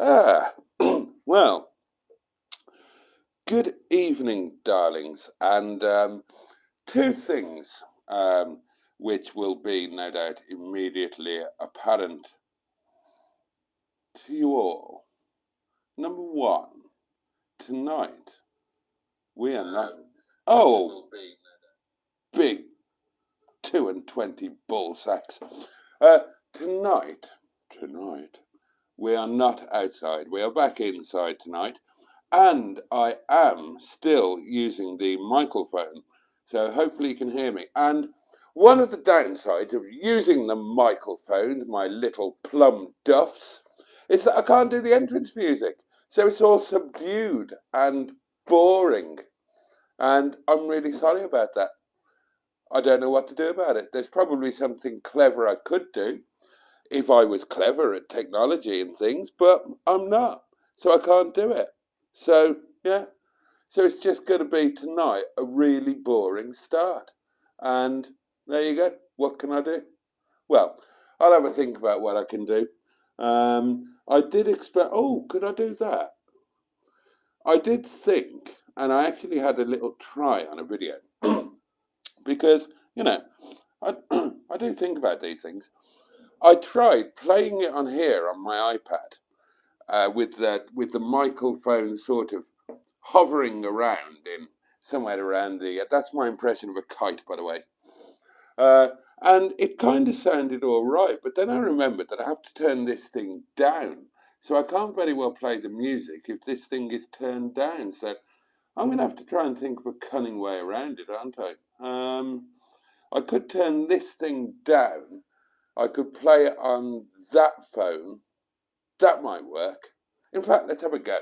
Ah, well, good evening, darlings, and two things which will be, no doubt, immediately apparent to you all. Number one, tonight we are not. Oh, big 2 and 20 ball sacks. Tonight, we are not outside. We are back inside tonight. And I am still using the microphone, so hopefully you can hear me. And one of the downsides of using the microphone, my little plum duffs, is that I can't do the entrance music. So it's all subdued and boring. And I'm really sorry about that. I don't know what to do about it. There's probably something clever I could do if I was clever at technology and things, but I'm not. So I can't do it. So, yeah. So it's just going to be tonight a really boring start. And there you go. What can I do? Well, I'll have a think about what I can do. I did expect, oh, could I do that? I did think, and I actually had a little try on a video because, I, I do think about these things. I tried playing it on here on my iPad with the microphone sort of hovering around in somewhere around the. That's my impression of a kite, by the way. And it kind of sounded all right, but then I remembered that I have to turn this thing down, so I can't very well play the music if this thing is turned down. So I'm going to have to try and think of a cunning way around it, aren't I? I could turn this thing down. I could play it on that phone. That might work. In fact, let's have a go.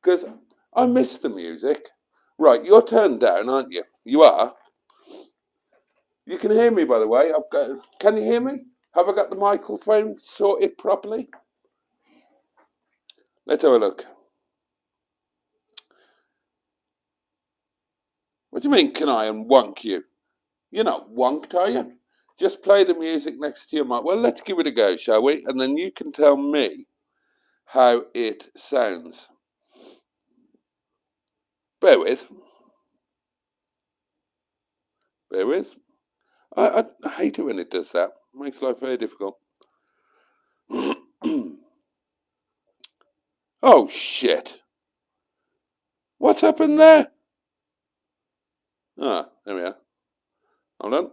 Because I miss the music. Right, you're turned down, aren't you? You are. You can hear me, by the way. Can you hear me? Have I got the microphone sorted properly? Let's have a look. What do you mean, can I and wonk you? You're not wonked, are you? Just play the music next to your mic. Well, let's give it a go, shall we? And then you can tell me how it sounds. Bear with. Bear with. I hate it when it does that. It makes life very difficult. Oh, shit. What's happened there? Ah, there we are. Hold on.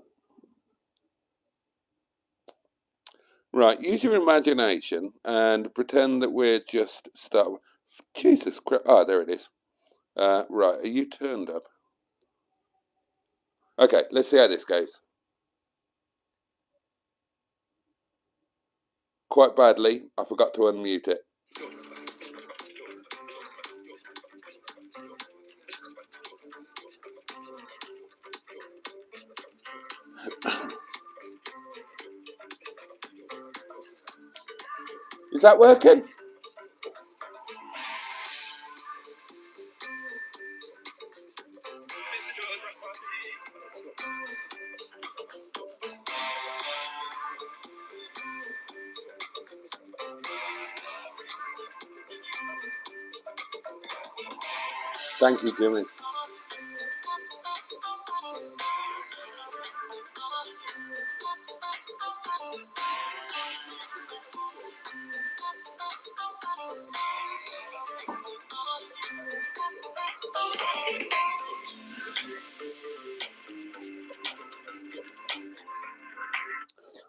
Right, use your imagination and pretend that we're just start. Jesus Christ! Ah, there it is. Right, are you turned up? Okay, let's see how this goes. Quite badly, I forgot to unmute it. Is that working? Thank you, Jimmy.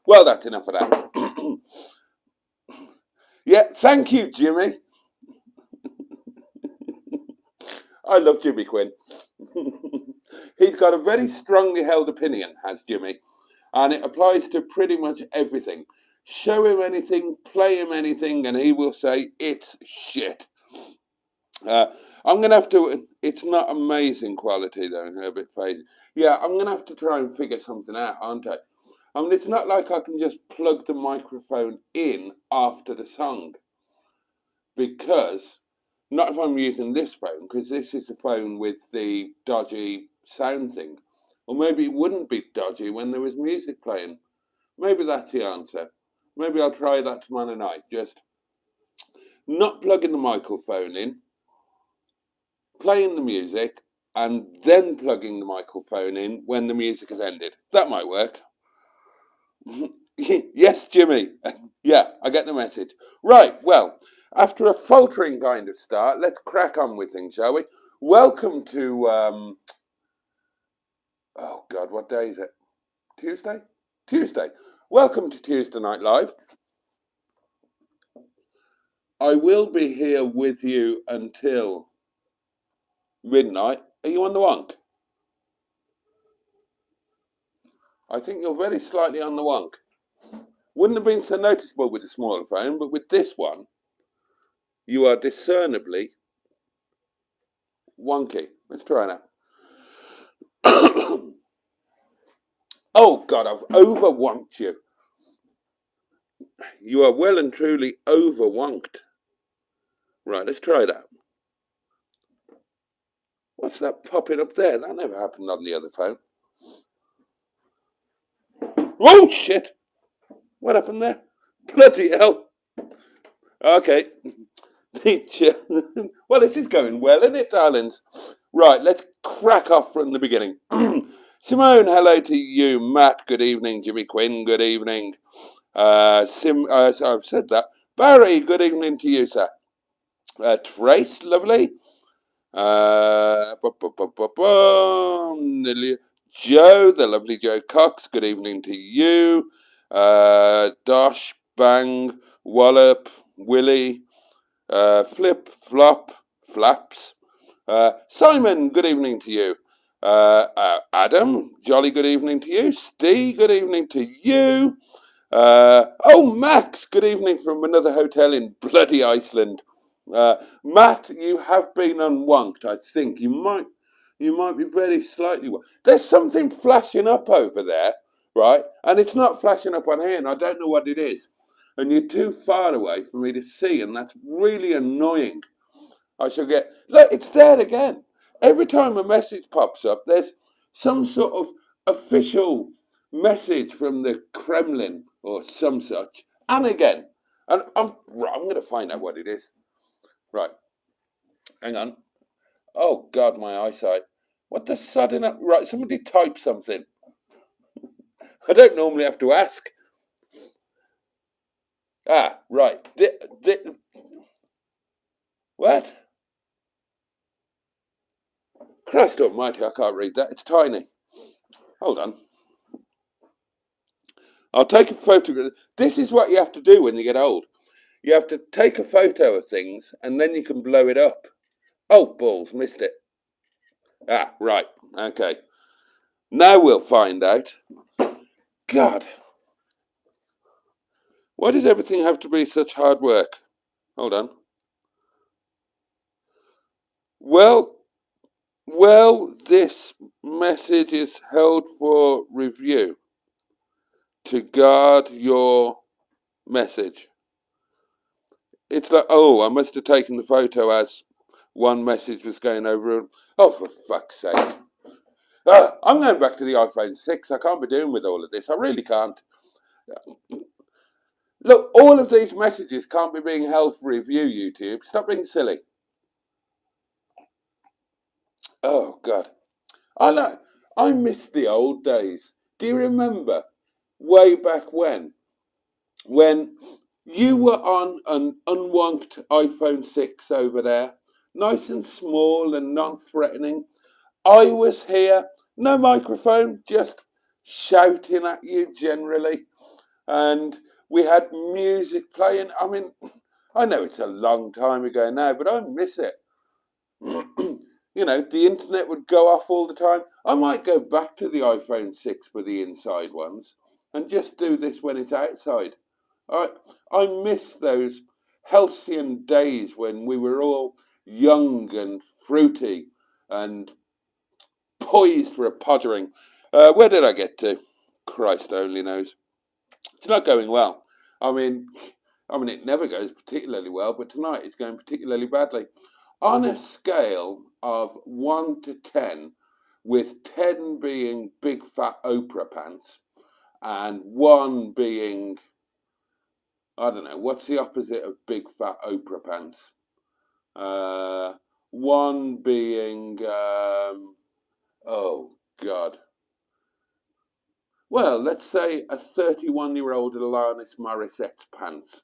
Well, that's enough of that. Yeah, thank you, Jimmy. I love Jimmy Quinn. He's got a very strongly held opinion, has Jimmy, and it applies to pretty much everything. Show him anything, play him anything, and he will say it's shit. I'm going to have to. It's not amazing quality though. A bit crazy. Yeah, I'm going to have to try and figure something out, aren't I? I mean, it's not like I can just plug the microphone in after the song, because not if I'm using this phone, because this is the phone with the dodgy sound thing. Or maybe it wouldn't be dodgy when there was music playing. Maybe that's the answer. Maybe I'll try that tomorrow night. Just not plugging the microphone in, playing the music, and then plugging the microphone in when the music has ended. That might work. Yes, Jimmy. Yeah, I get the message. Right, well, after a faltering kind of start, let's crack on with things, shall we? Welcome to, oh God, what day is it? Tuesday? Tuesday. Welcome to Tuesday Night Live. I will be here with you until midnight. Are you on the wonk? I think you're very slightly on the wonk. Wouldn't have been so noticeable with the smaller phone, but with this one, you are discernibly wonky. Let's try that. Oh God, I've over-wonked you. You are well and truly over-wonked. Right, let's try that. What's that popping up there? That never happened on the other phone. Oh shit! What happened there? Bloody hell! Okay. Well, this is going well, isn't it, darlings? Right, let's crack off from the beginning. Simone, hello to you. Matt, good evening. Jimmy Quinn, good evening. So I've said that. Barry, good evening to you, sir. Trace, lovely. Joe, the lovely Joe Cox, good evening to you. Dosh, Bang, Wallop, Willie, Flip, Flop, Flaps. Simon, good evening to you. Adam, jolly good evening to you. Steve, good evening to you. Oh, Max, good evening from another hotel in bloody Iceland. Matt, you have been unwonked, I think. You might be very slightly. There's something flashing up over there, right? And it's not flashing up on here, and I don't know what it is. And you're too far away for me to see, and that's really annoying. I shall get. Look, it's there again. Every time a message pops up, there's some sort of official message from the Kremlin or some such. And again. And I'm going to find out what it is. Right. Hang on. Oh, God, my eyesight. What the sudden... Right, somebody type something. I don't normally have to ask. Ah, right. What? Christ almighty, I can't read that. It's tiny. Hold on. I'll take a photograph. This is what you have to do when you get old. You have to take a photo of things and then you can blow it up. Oh, balls, missed it. Ah, right. Okay. Now we'll find out. God. Why does everything have to be such hard work? Hold on. Well, this message is held for review. To guard your message. It's like, oh, I must have taken the photo as one message was going over. Oh, for fuck's sake. I'm going back to the iPhone 6. I can't be doing with all of this. I really can't. Look, all of these messages can't be being held for review, YouTube. Stop being silly. Oh, God. I miss the old days. Do you remember way back when you were on an unwonked iPhone 6 over there, nice and small and non-threatening? I was here, no microphone, just shouting at you generally. And we had music playing. I mean, I know it's a long time ago now, but I miss it. You know, the internet would go off all the time. I might go back to the iPhone 6 for the inside ones and just do this when it's outside. I miss those halcyon days when we were all young and fruity and poised for a pottering. Where did I get to? Christ only knows. It's not going well. I mean, it never goes particularly well, but tonight it's going particularly badly. On a scale of 1 to 10, with 10 being big fat Oprah pants and 1 being I don't know, what's the opposite of big fat Oprah pants? One being, oh God. Well, let's say a 31-year-old Alanis Morissette's pants.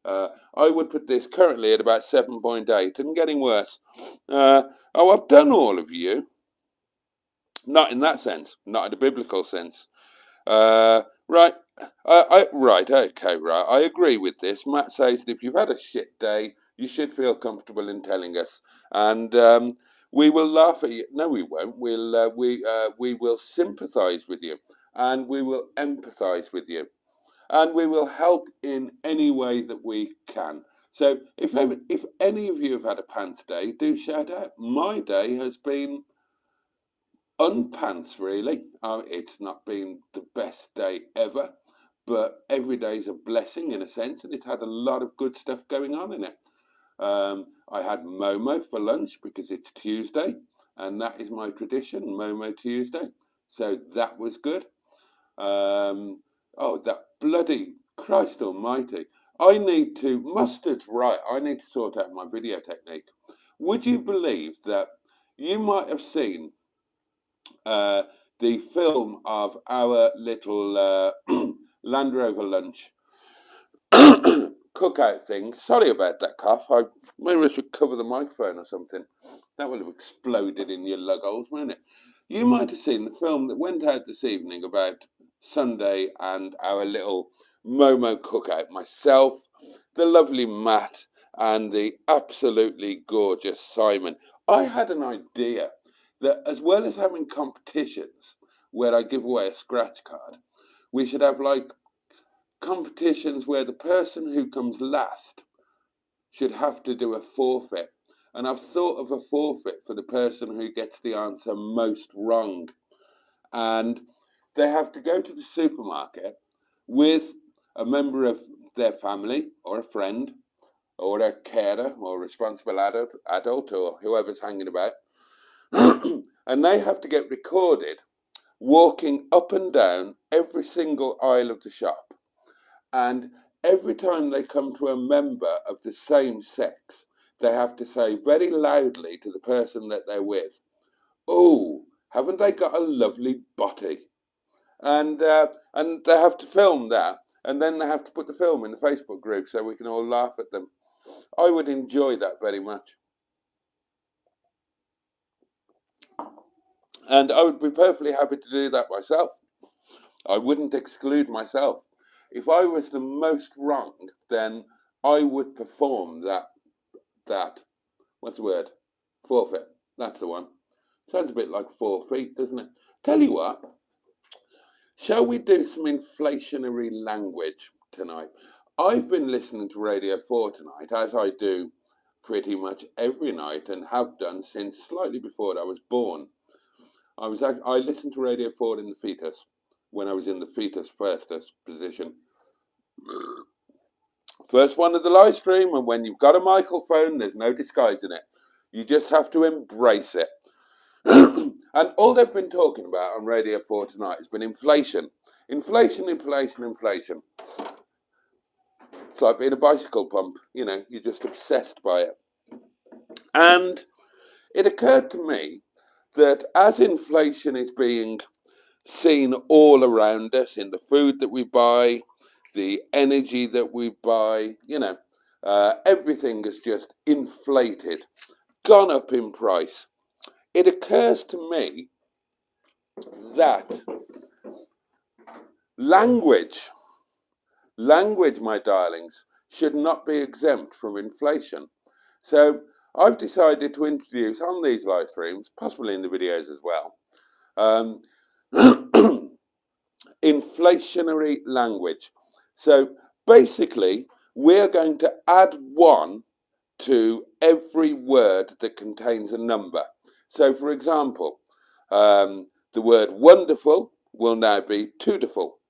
I would put this currently at about 7.8 and getting worse. Oh, I've done all of you. Not in that sense, not in the biblical sense. Right, okay, right. I agree with this. Matt says that if you've had a shit day, you should feel comfortable in telling us, and we will laugh at you. No, we won't. We will sympathise with you, and we will empathise with you, and we will help in any way that we can. So, if any of you have had a pants day, do shout out. My day has been unpants, really. It's not been the best day ever, but every day is a blessing in a sense, and it's had a lot of good stuff going on in it. I had Momo for lunch because it's Tuesday, and that is my tradition, Momo Tuesday. So that was good. Oh, that bloody Christ almighty. Mustard's right, I need to sort out my video technique. Would you believe that you might have seen the film of our little Land Rover lunch cookout thing? Sorry about that cough. Maybe I should cover the microphone or something. That would have exploded in your lug holes, wouldn't it? You might have seen the film that went out this evening about Sunday and our little Momo cookout. Myself, the lovely Matt, and the absolutely gorgeous Simon. I had an idea that as well as having competitions where I give away a scratch card, we should have like competitions where the person who comes last should have to do a forfeit. And I've thought of a forfeit for the person who gets the answer most wrong. And they have to go to the supermarket with a member of their family or a friend or a carer or responsible adult or whoever's hanging about. And they have to get recorded walking up and down every single aisle of the shop. And every time they come to a member of the same sex, they have to say very loudly to the person that they're with, "Oh, haven't they got a lovely body?" And they have to film that, and then they have to put the film in the Facebook group so we can all laugh at them. I would enjoy that very much. And I would be perfectly happy to do that myself. I wouldn't exclude myself. If I was the most wrong, then I would perform that, what's the word? Forfeit. That's the one. Sounds a bit like 4 feet, doesn't it? Tell you what, shall we do some inflationary language tonight? I've been listening to Radio 4 tonight, as I do pretty much every night and have done since slightly before I was born. I listened to Radio 4 in the fetus, when I was in the fetus first position. First one of the live stream, and when you've got a microphone, there's no disguising it. You just have to embrace it. And all they've been talking about on Radio 4 tonight has been inflation. Inflation, inflation, inflation. It's like being a bicycle pump, you're just obsessed by it. And it occurred to me that as inflation is being seen all around us in the food that we buy, the energy that we buy, everything has just inflated, gone up in price. It occurs to me that language, my darlings, should not be exempt from inflation. So I've decided to introduce on these live streams, possibly in the videos as well, inflationary language. So basically, we're going to add 1 to every word that contains a number. So for example, the word wonderful will now be twotiful.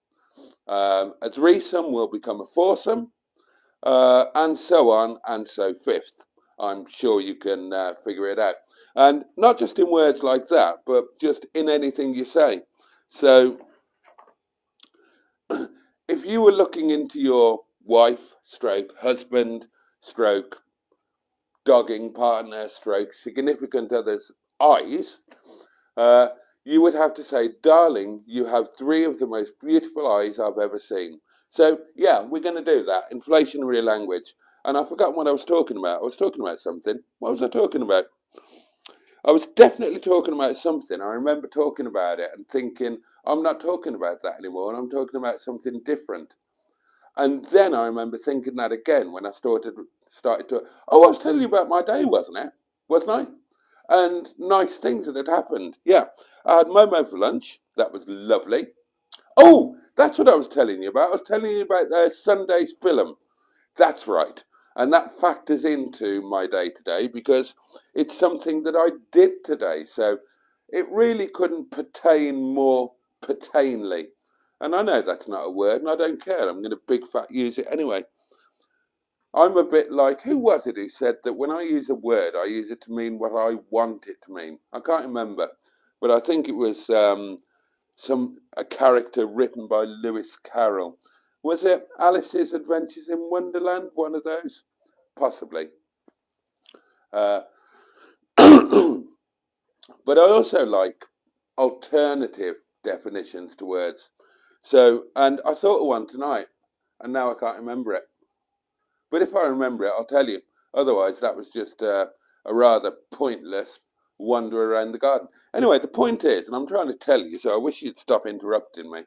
A threesome will become a foursome, and so on and so forth. I'm sure you can figure it out. And not just in words like that, but just in anything you say. So if you were looking into your wife, stroke husband, stroke dogging partner, stroke significant other's eyes, you would have to say, darling, you have 3 of the most beautiful eyes I've ever seen. So, yeah, we're going to do that. Inflationary language. And I've forgotten what I was talking about. I was talking about something. What was I talking about? I was definitely talking about something. I remember talking about it and thinking, I'm not talking about that anymore, and I'm talking about something different. And then I remember thinking that again when I started to, oh, I was telling you about my day, wasn't it? Wasn't I? And nice things that had happened. Yeah, I had Momo for lunch. That was lovely. Oh, that's what I was telling you about. I was telling you about Sunday's film. That's right. And that factors into my day today because it's something that I did today. So it really couldn't pertain more pertainly. And I know that's not a word and I don't care. I'm going to big fat use it anyway. I'm a bit like, who was it who said that when I use a word, I use it to mean what I want it to mean? I can't remember. But I think it was a character written by Lewis Carroll. Was it Alice's Adventures in Wonderland? One of those? Possibly. But I also like alternative definitions to words. So, and I thought of one tonight, and now I can't remember it. But if I remember it, I'll tell you. Otherwise, that was just a rather pointless wander around the garden. Anyway, the point is, and I'm trying to tell you, so I wish you'd stop interrupting me.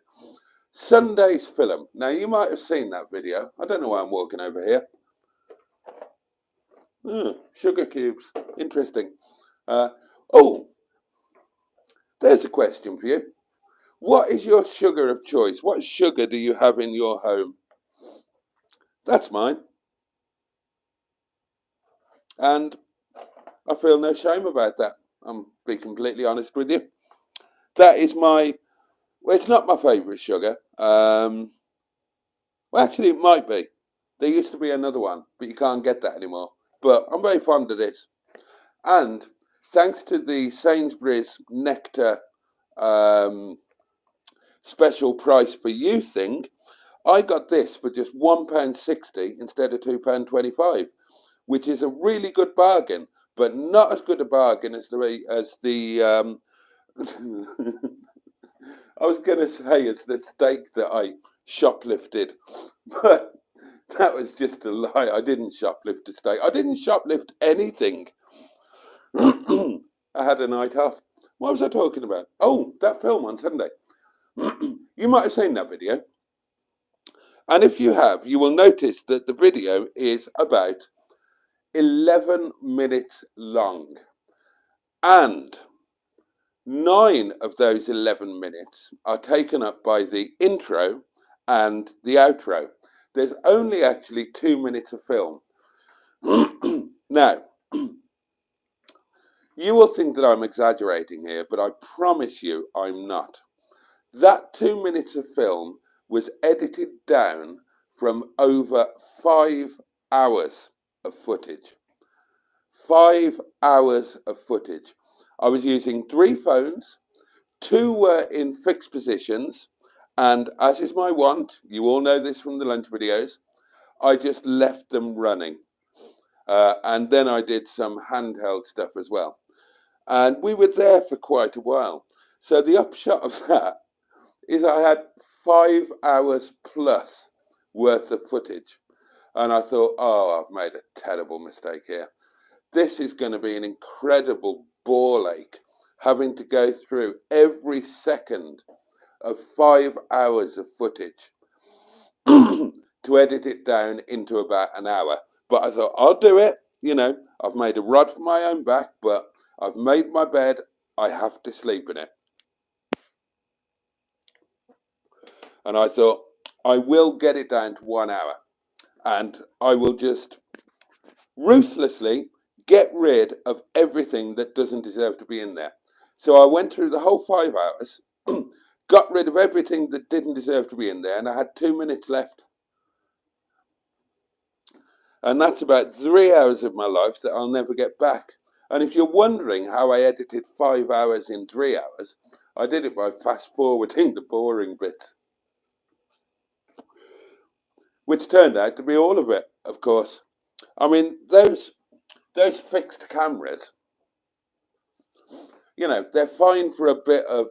Sunday's film. Now, you might have seen that video. I don't know why I'm walking over here. Sugar cubes. Interesting. Oh, there's a question for you. What is your sugar of choice? What sugar do you have in your home? That's mine. And I feel no shame about that. I'm be completely honest with you. That is my, well, it's not my favourite sugar. Well, actually, it might be. There used to be another one, but you can't get that anymore. But I'm very fond of this. And thanks to the Sainsbury's Nectar special price for you thing, I got this for just £1.60 instead of £2.25, which is a really good bargain, but not as good a bargain as the I was going to say it's the steak that I shoplifted, but that was just a lie. I didn't shoplift a steak. I didn't shoplift anything. I had a night off. What was I talking about? Oh, that film on Sunday. You might have seen that video. And if you have, you will notice that the video is about 11 minutes long. And 9 of those 11 minutes are taken up by the intro and the outro. There's only actually 2 minutes of film. Now, you will think that I'm exaggerating here, but I promise you I'm not. That 2 minutes of film was edited down from over 5 hours of footage. 5 hours of footage. I was using 3 phones, 2 were in fixed positions, and as is my wont, you all know this from the lunch videos, I just left them running. And then I did some handheld stuff as well. And we were there for quite a while. So the upshot of that is I had 5 hours plus worth of footage. And I thought, oh, I've made a terrible mistake here. This is going to be an incredible ball ache, having to go through every second of 5 hours of footage to edit it down into about an hour. But I thought, I'll do it. You know, I've made a rod for my own back, but I've made my bed. I have to sleep in it. And I thought, I will get it down to 1 hour. And I will just ruthlessly get rid of everything that doesn't deserve to be in there. So I went through the whole 5 hours, got rid of everything that didn't deserve to be in there, and I had 2 minutes left. And that's about 3 hours of my life that I'll never get back. And if you're wondering how I edited 5 hours in 3 hours, I did it by fast forwarding the boring bits. which turned out to be all of it, of course. I mean, those fixed cameras, you know, they're fine for a bit of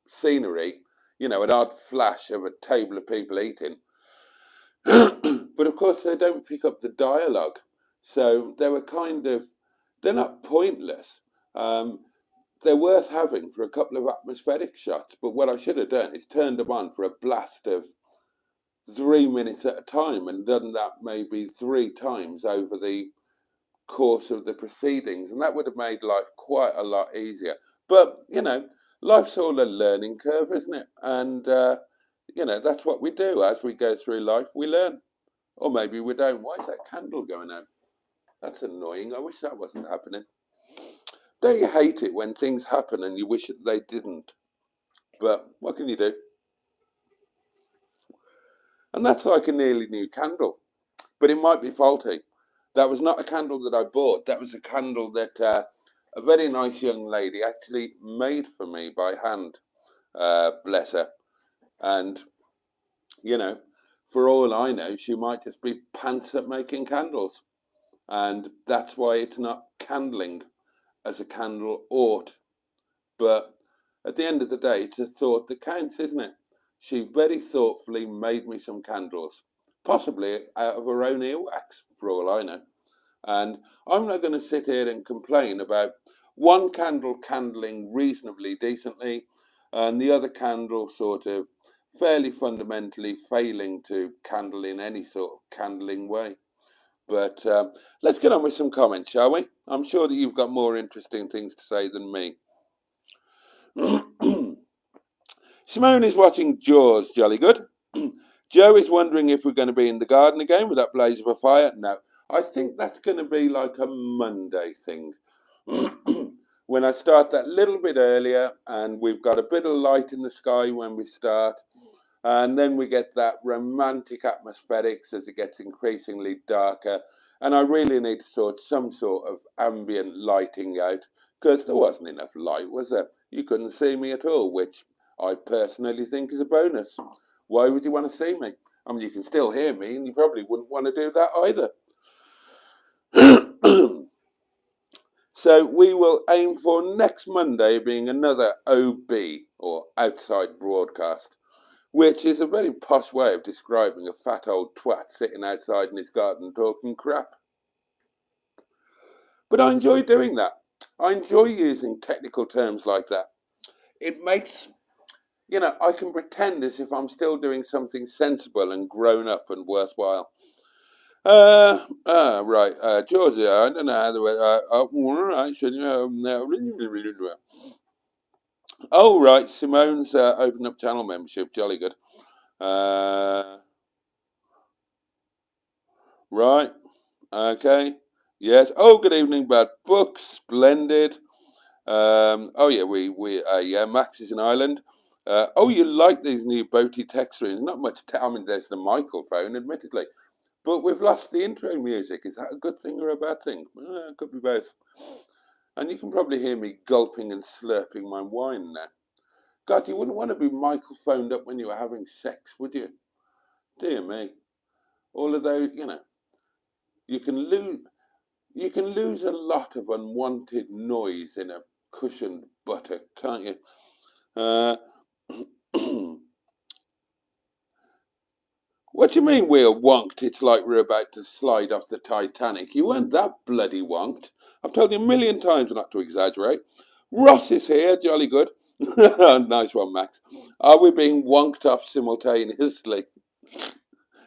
scenery, you know, an odd flash of a table of people eating. But of course, they don't pick up the dialogue. So they were they're not pointless. They're worth having for a couple of atmospheric shots. But what I should have done is turned them on for a blast of 3 minutes at a time and done that maybe 3 times over the course of the proceedings. And that would have made life quite a lot easier. But, you know, life's all a learning curve, isn't it? And, you know, that's what we do. As we go through life, we learn. Or maybe we don't. Why is that candle going out? That's annoying. I wish that wasn't happening. Don't you hate it when things happen and you wish that they didn't? But what can you do? And that's like a nearly new candle. But it might be faulty. That was not a candle that I bought. That was a candle that a very nice young lady actually made for me by hand. Bless her. And, you know, for all I know, she might just be pants at making candles. And that's why it's not candling as a candle ought. But at the end of the day, it's a thought that counts, isn't it? She very thoughtfully made me some candles, possibly out of her own earwax, for all I know. And I'm not going to sit here and complain about one candle candling reasonably decently and the other candle sort of fairly fundamentally failing to candle in any sort of candling way. But let's get on with some comments, shall we? I'm sure that you've got more interesting things to say than me. Simone is watching Jaws, jolly good. Joe is wondering if we're going to be in the garden again with that blaze of a fire. No, I think that's going to be like a Monday thing. When I start that little bit earlier and we've got a bit of light in the sky when we start. And then we get that romantic atmospherics as it gets increasingly darker. And I really need to sort some sort of ambient lighting out because there wasn't enough light, was there? You couldn't see me at all, which I personally think is a bonus. Why would you want to see me? I mean, you can still hear me and you probably wouldn't want to do that either. So we will aim for next Monday being another OB or outside broadcast, which is a very posh way of describing a fat old twat sitting outside in his garden talking crap. But I enjoy doing that. I enjoy using technical terms like that. It makes, you know, I can pretend as if I'm still doing something sensible and grown up and worthwhile. Right, Georgia, I don't know how the oh, right, Simone's opened up channel membership, jolly good. Right, okay, yes. Oh, good evening, Bad Book, splendid. Oh yeah, yeah, Max is in Ireland. Oh, you like these new Boaty text rooms? Not much. I mean, there's the microphone, admittedly. But we've lost the intro music. Is that a good thing or a bad thing? It could be both. And you can probably hear me gulping and slurping my wine now. God, you wouldn't want to be microphoned up when you were having sex, would you? Dear me. All of those, you know, you can lose a lot of unwanted noise in a cushioned buttock, can't you? What do you mean we're wonked? It's like we're about to slide off the Titanic. You weren't that bloody wonked. I've told you a million times not to exaggerate. Ross is here, jolly good. Nice one, Max. Are we being wonked off simultaneously?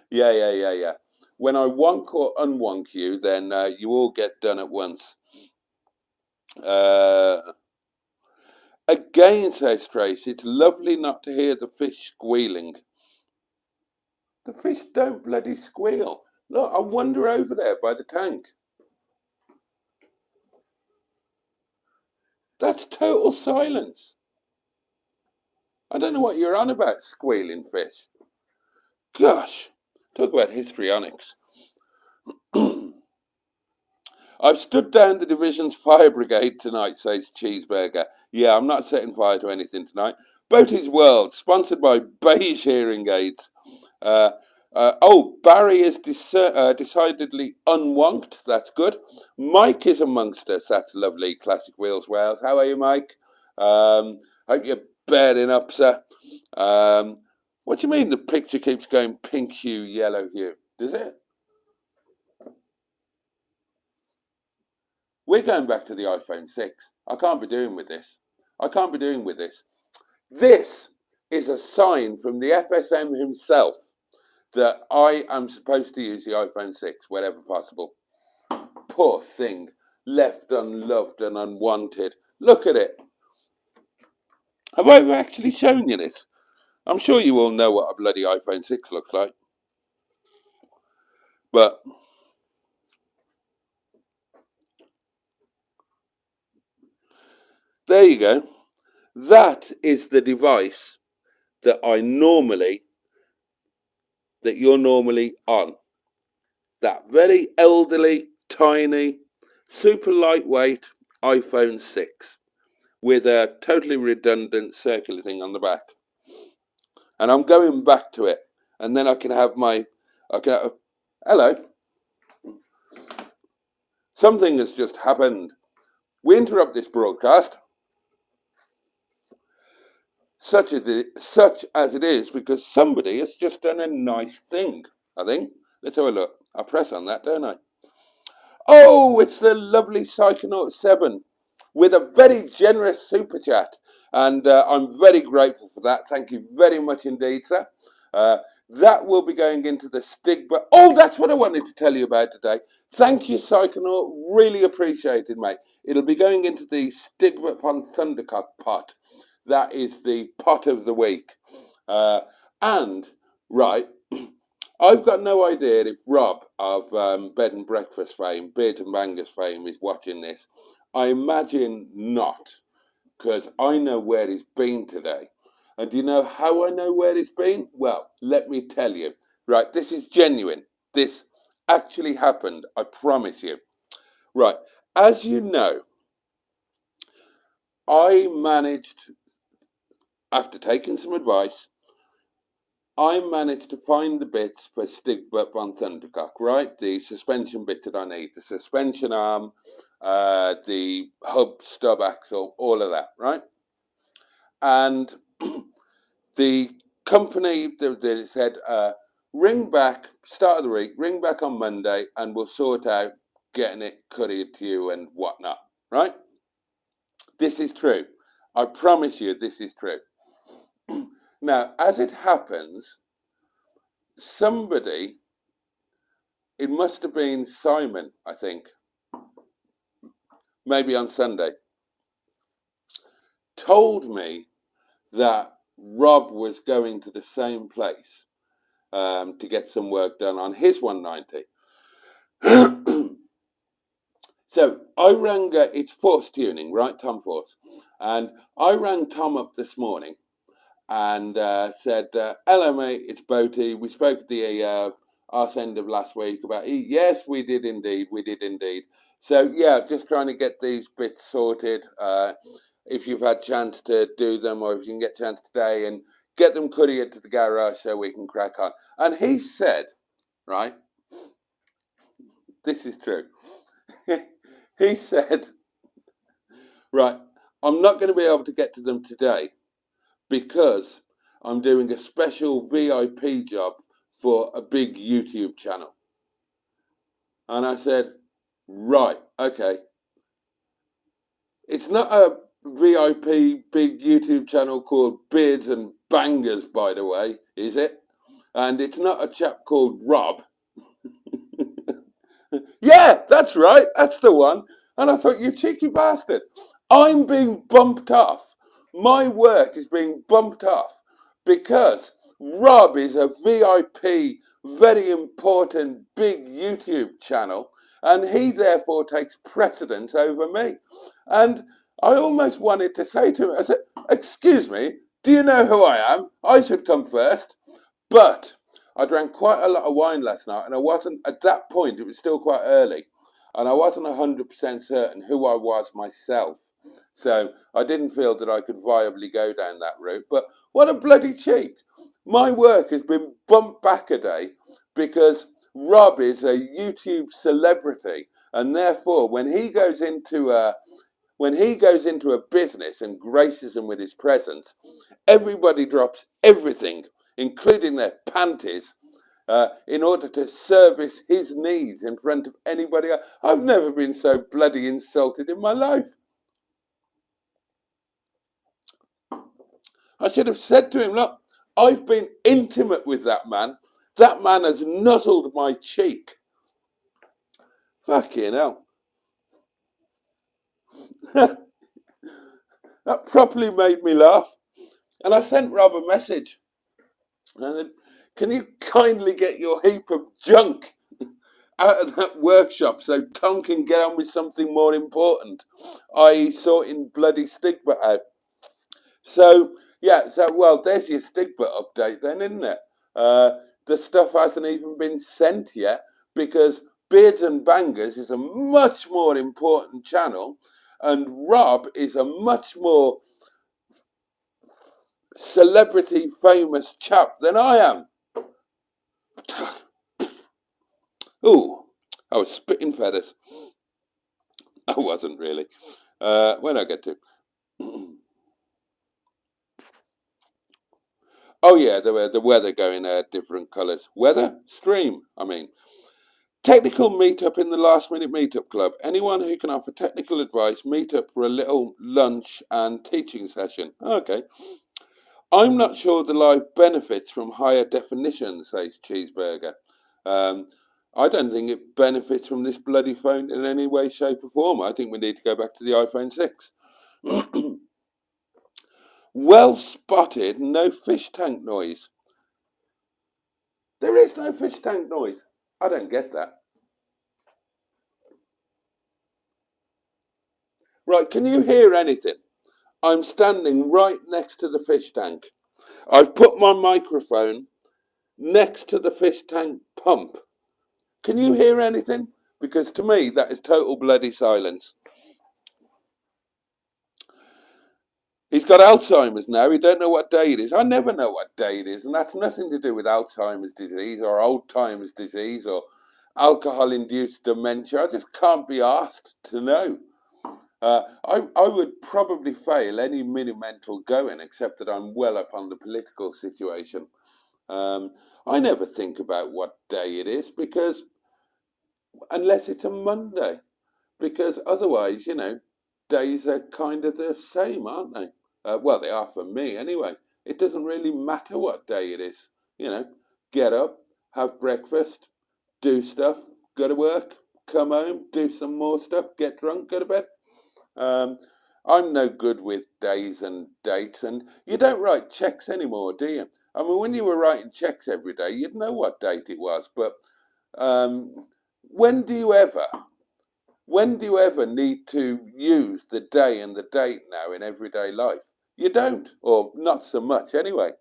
Yeah. When I wonk or unwonk you, then you all get done at once. Again, says Trace, it's lovely not to hear the fish squealing. The fish don't bloody squeal. Look, I wander over there by the tank. That's total silence. I don't know what you're on about, squealing fish. Gosh, talk about histrionics. I've stood down the division's fire brigade tonight, says Cheeseburger. Yeah, I'm not setting fire to anything tonight. Boaty's World, sponsored by Beige Hearing Aids. Oh, Barry is decidedly unwonked. That's good. Mike is amongst us. That's lovely. Classic Wheels Wales. How are you, Mike? Hope you're bearing up, sir. What do you mean the picture keeps going pink hue, yellow hue? Does it? We're going back to the iPhone 6. I can't be doing with this. I can't be doing with this. This is a sign from the FSM himself that I am supposed to use the iPhone 6 wherever possible. Poor thing, left unloved and unwanted. Look at it. Have I ever actually shown you this? I'm sure you all know what a bloody iPhone 6 looks like. But there you go. That is the device that you're normally on. That very elderly, tiny, super lightweight iPhone 6 with a totally redundant circular thing on the back. And I'm going back to it, and then I can have hello. Something has just happened. We interrupt this broadcast, such as it is, because somebody has just done a nice thing, I think. Let's have a look. I press on that, don't I? Oh, it's the lovely Psychonaut 7 with a very generous super chat. And I'm very grateful for that. Thank you very much indeed, sir. That will be going into the Stigbürt. Oh, that's what I wanted to tell you about today. Thank you, Psychonaut. Really appreciated, mate. It'll be going into the Stigbürt von Thündercock pot. That is the pot of the week. Right, I've got no idea if Rob of Bed and Breakfast fame, Beards and Bangers fame, is watching this. I imagine not, because I know where he's been today. And do you know how I know where he's been? Well, let me tell you. Right, this is genuine. This actually happened, I promise you. Right, as you know, I managed, after taking some advice, I managed to find the bits for Stigbürt von Thündercock, right? The suspension bit that I need, the suspension arm, the hub stub axle, all of that, right? And the company that said, ring back, start of the week, ring back on Monday, and we'll sort out getting it couriered to you and whatnot, right? This is true. I promise you this is true. Now, as it happens, somebody, it must have been Simon, I think, maybe on Sunday, told me that Rob was going to the same place to get some work done on his 190. So I rang, it's Force Tuning, right, Tom Force, and I rang Tom up this morning and said, hello mate, it's Boaty. We spoke at the arse end of last week about, yes, we did indeed. So yeah, just trying to get these bits sorted. If you've had a chance to do them, or if you can get a chance today, and get them couriered to the garage so we can crack on. And he said, right, this is true. He said, right, I'm not going to be able to get to them today because I'm doing a special VIP job for a big YouTube channel. And I said, right, okay. It's not a VIP big YouTube channel called Beards and Bangers, by the way, is it? And it's not a chap called Rob. Yeah, that's right, that's the one. And I thought, you cheeky bastard, I'm being bumped off. My work is being bumped off because Rob is a VIP, very important, big YouTube channel, and he therefore takes precedence over me. And I almost wanted to say to him, I said, excuse me, do you know who I am? I should come first. But I drank quite a lot of wine last night, and I wasn't, at that point, it was still quite early, and I wasn't 100% certain who I was myself. So I didn't feel that I could viably go down that route. But what a bloody cheek. My work has been bumped back a day because Rob is a YouTube celebrity, and therefore when he goes into a business and graces them with his presence, everybody drops everything, including their panties, in order to service his needs in front of anybody else. I've never been so bloody insulted in my life. I should have said to him, look, I've been intimate with that man. That man has nuzzled my cheek. Fucking hell. That properly made me laugh. And I sent Rob a message. And I said, can you kindly get your heap of junk out of that workshop so Tom can get on with something more important, i.e. sorting bloody Stigbürt out. So, yeah, well, there's your Stigbürt update then, isn't it? The stuff hasn't even been sent yet because Beards and Bangers is a much more important channel and Rob is a much more celebrity famous chap than I am. Ooh, I was spitting feathers. I wasn't really. When I get to... Oh yeah, the weather going different colours. Weather? Stream, I mean. Technical meetup in the last minute meetup club. Anyone who can offer technical advice, meet up for a little lunch and teaching session. Okay. I'm not sure the live benefits from higher definition, says Cheeseburger. I don't think it benefits from this bloody phone in any way, shape or form. I think we need to go back to the iPhone 6. Well spotted, no fish tank noise. There is no fish tank noise. I don't get that. Right, can you hear anything? I'm standing right next to the fish tank. I've put my microphone next to the fish tank pump. Can you hear anything? Because to me, that is total bloody silence. He's got Alzheimer's now. He don't know what day it is. I never know what day it is, and that's nothing to do with Alzheimer's disease or old timers disease or alcohol-induced dementia. I just can't be asked to know. I would probably fail any mini-mental going, except that I'm well up on the political situation. I never think about what day it is, because unless it's a Monday, because otherwise, you know, days are kind of the same, aren't they? Well, they are for me anyway. It doesn't really matter what day it is. You know, get up, have breakfast, do stuff, go to work, come home, do some more stuff, get drunk, go to bed. I'm no good with days and dates, and you don't write checks anymore, do you? I mean, when you were writing checks every day, you'd know what date it was, but when do you ever need to use the day and the date now in everyday life? You don't, or not so much anyway.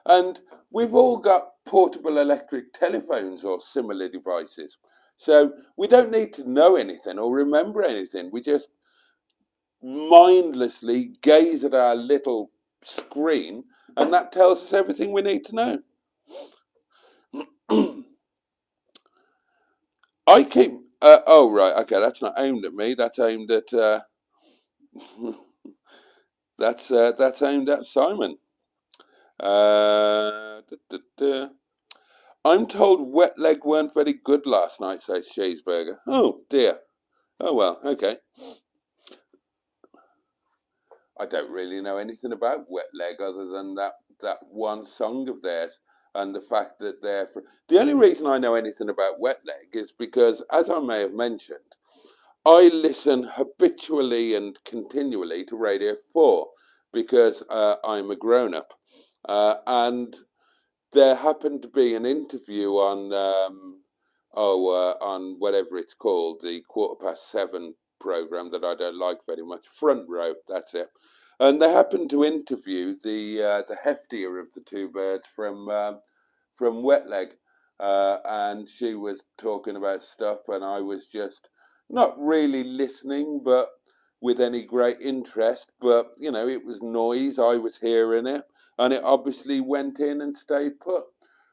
And we've all got portable electric telephones or similar devices. So we don't need to know anything or remember anything. We just mindlessly gaze at our little screen, and that tells us everything we need to know. I keep... oh, right, okay, that's not aimed at me. That's aimed at... that's aimed at Simon. I'm told Wetleg weren't very good last night, says Cheeseburger. Oh, dear. Oh, well, okay. I don't really know anything about Wetleg other than that one song of theirs and the fact that they're... The only reason I know anything about Wetleg is because, as I may have mentioned, I listen habitually and continually to Radio 4 because I'm a grown-up. And there happened to be an interview on, on whatever it's called, the 7:15 programme that I don't like very much, Front Row, that's it. And they happened to interview the heftier of the two birds from Wetleg. And she was talking about stuff, and I was just not really listening, but with any great interest. But, you know, it was noise, I was hearing it, and it obviously went in and stayed put,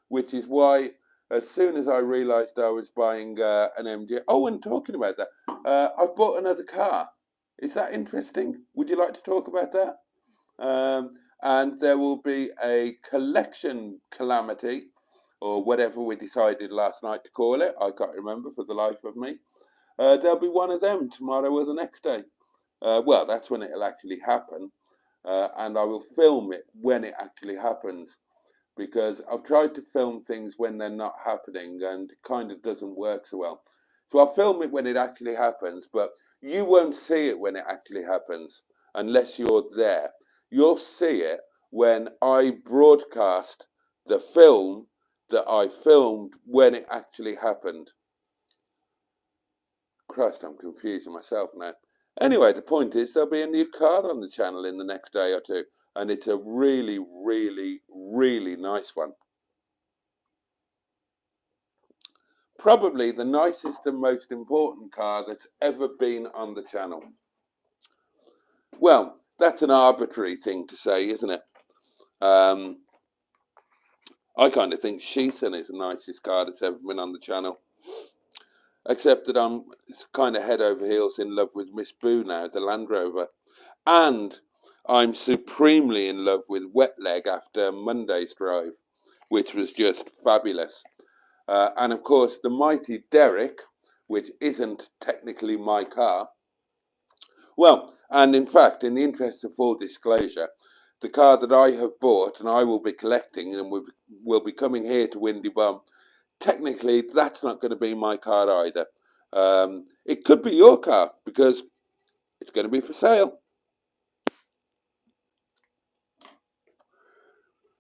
which is why as soon as I realised I was buying an MGF. Oh, and talking about that, I've bought another car. Is that interesting? Would you like to talk about that? And there will be a collection calamity, or whatever we decided last night to call it. I can't remember for the life of me. There'll be one of them tomorrow or the next day. Well, that's when it'll actually happen. And I will film it when it actually happens, because I've tried to film things when they're not happening and it kind of doesn't work so well. So I'll film it when it actually happens, but you won't see it when it actually happens unless you're there. You'll see it when I broadcast the film that I filmed when it actually happened. Christ, I'm confusing myself now. Anyway, the point is there'll be a new card on the channel in the next day or two, and it's a really, really, really nice one. Probably the nicest and most important car that's ever been on the channel. Well, that's an arbitrary thing to say, isn't it? I kind of think Shison is the nicest car that's ever been on the channel. Except that I'm kind of head over heels in love with Miss Boo now, the Land Rover. And I'm supremely in love with Wetleg after Monday's drive, which was just fabulous. And of course, the mighty Derek, which isn't technically my car. Well, and in fact, in the interest of full disclosure, the car that I have bought and I will be collecting and will be coming here to Windy Bum, technically, that's not going to be my car either. It could be your car because it's going to be for sale.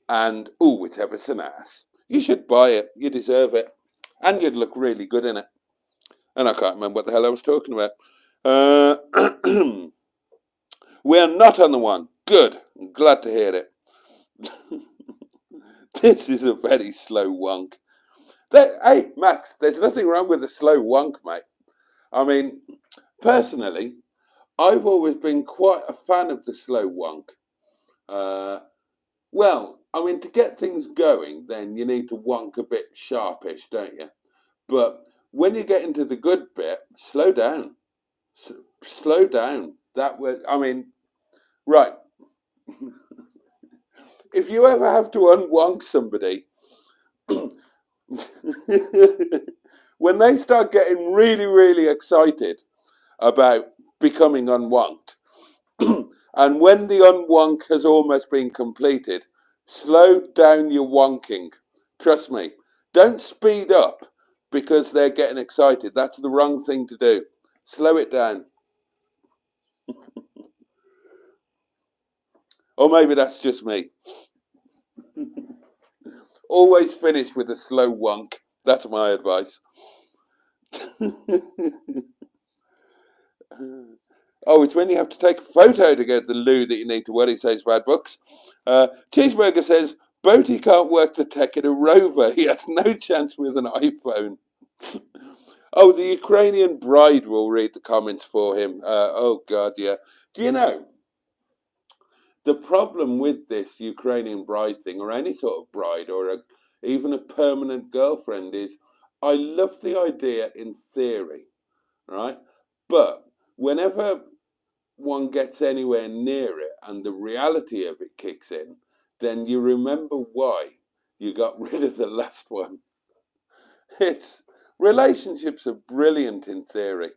And, oh, it's ever so nice. You should buy it. You deserve it. And you'd look really good in it. And I can't remember what the hell I was talking about. We're not on the one. Good. I'm glad to hear it. This is a very slow wonk. Hey, Max, there's nothing wrong with a slow wonk, mate. I mean, personally, I've always been quite a fan of the slow wonk. Well, I mean, to get things going, then you need to wonk a bit sharpish, don't you? But when you get into the good bit, slow down. Slow down. That was, I mean, right. If you ever have to unwonk somebody, when they start getting really, really excited about becoming unwonked, and when the unwonk has almost been completed, slow down your wonking. Trust me. Don't speed up because they're getting excited. That's the wrong thing to do. Slow it down. Or maybe that's just me. Always finish with a slow wonk. That's my advice. Oh, it's when you have to take a photo to go to the loo that you need to worry, says Bad Books. Cheeseburger says, Boaty can't work the tech in a Rover. He has no chance with an iPhone. Oh, the Ukrainian bride will read the comments for him. Oh, God, yeah. Do you know, the problem with this Ukrainian bride thing, or any sort of bride, or even a permanent girlfriend, is I love the idea in theory, right? But whenever one gets anywhere near it and the reality of it kicks in, then you remember why you got rid of the last one. Relationships are brilliant in theory.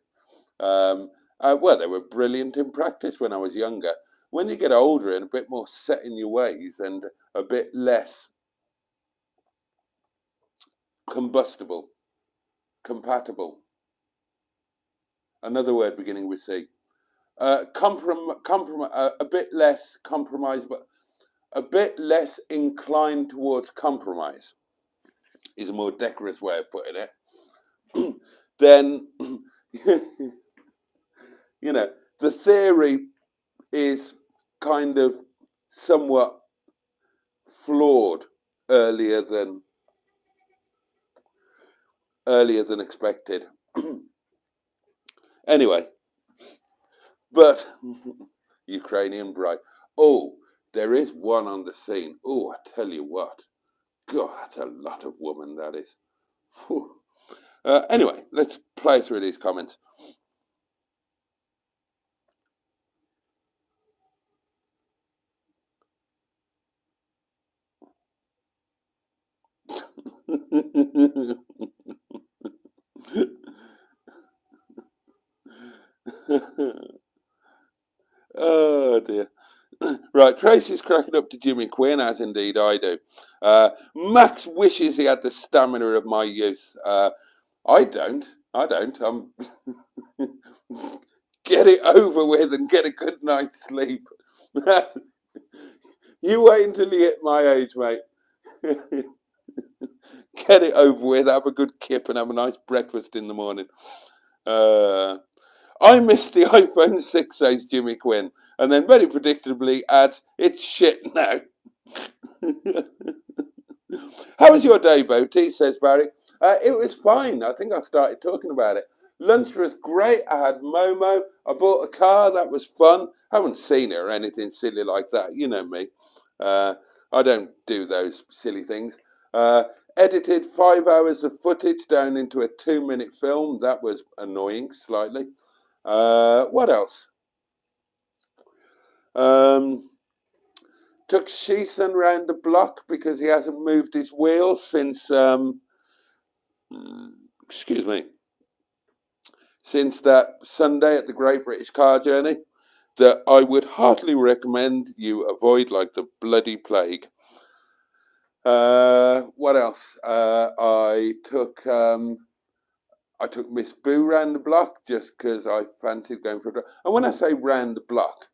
Well, they were brilliant in practice when I was younger. When you get older and a bit more set in your ways and a bit less compatible, another word beginning with C, a bit less compromise, but a bit less inclined towards compromise is a more decorous way of putting it. Then, you know, the theory is kind of somewhat flawed earlier than expected. Anyway, but Ukrainian bride. Oh, there is one on the scene. Oh, I tell you what. God, that's a lot of woman, that is. Anyway, let's play through these comments. Oh dear. Right, Tracy's cracking up to Jimmy Quinn, as indeed I do. Max wishes he had the stamina of my youth. I don't. I'm get it over with and get a good night's sleep. You wait until you hit my age, mate. Get it over with, have a good kip and have a nice breakfast in the morning. I missed the iPhone 6, says Jimmy Quinn, and then very predictably adds, it's shit now. How was your day, Boaty, says Barry. It was fine. I think I started talking about it. Lunch was great. I had Momo. I bought a car. That was fun. I haven't seen it or anything silly like that. You know me. I don't do those silly things. Edited 5 hours of footage down into a 2-minute film. That was annoying slightly. What else? Took Shison round the block because he hasn't moved his wheel since, excuse me, since that Sunday at the Great British Car Journey that I would heartily recommend you avoid like the bloody plague. What else? I took Miss Boo round the block just because I fancied going for a drive. And when I say round the block,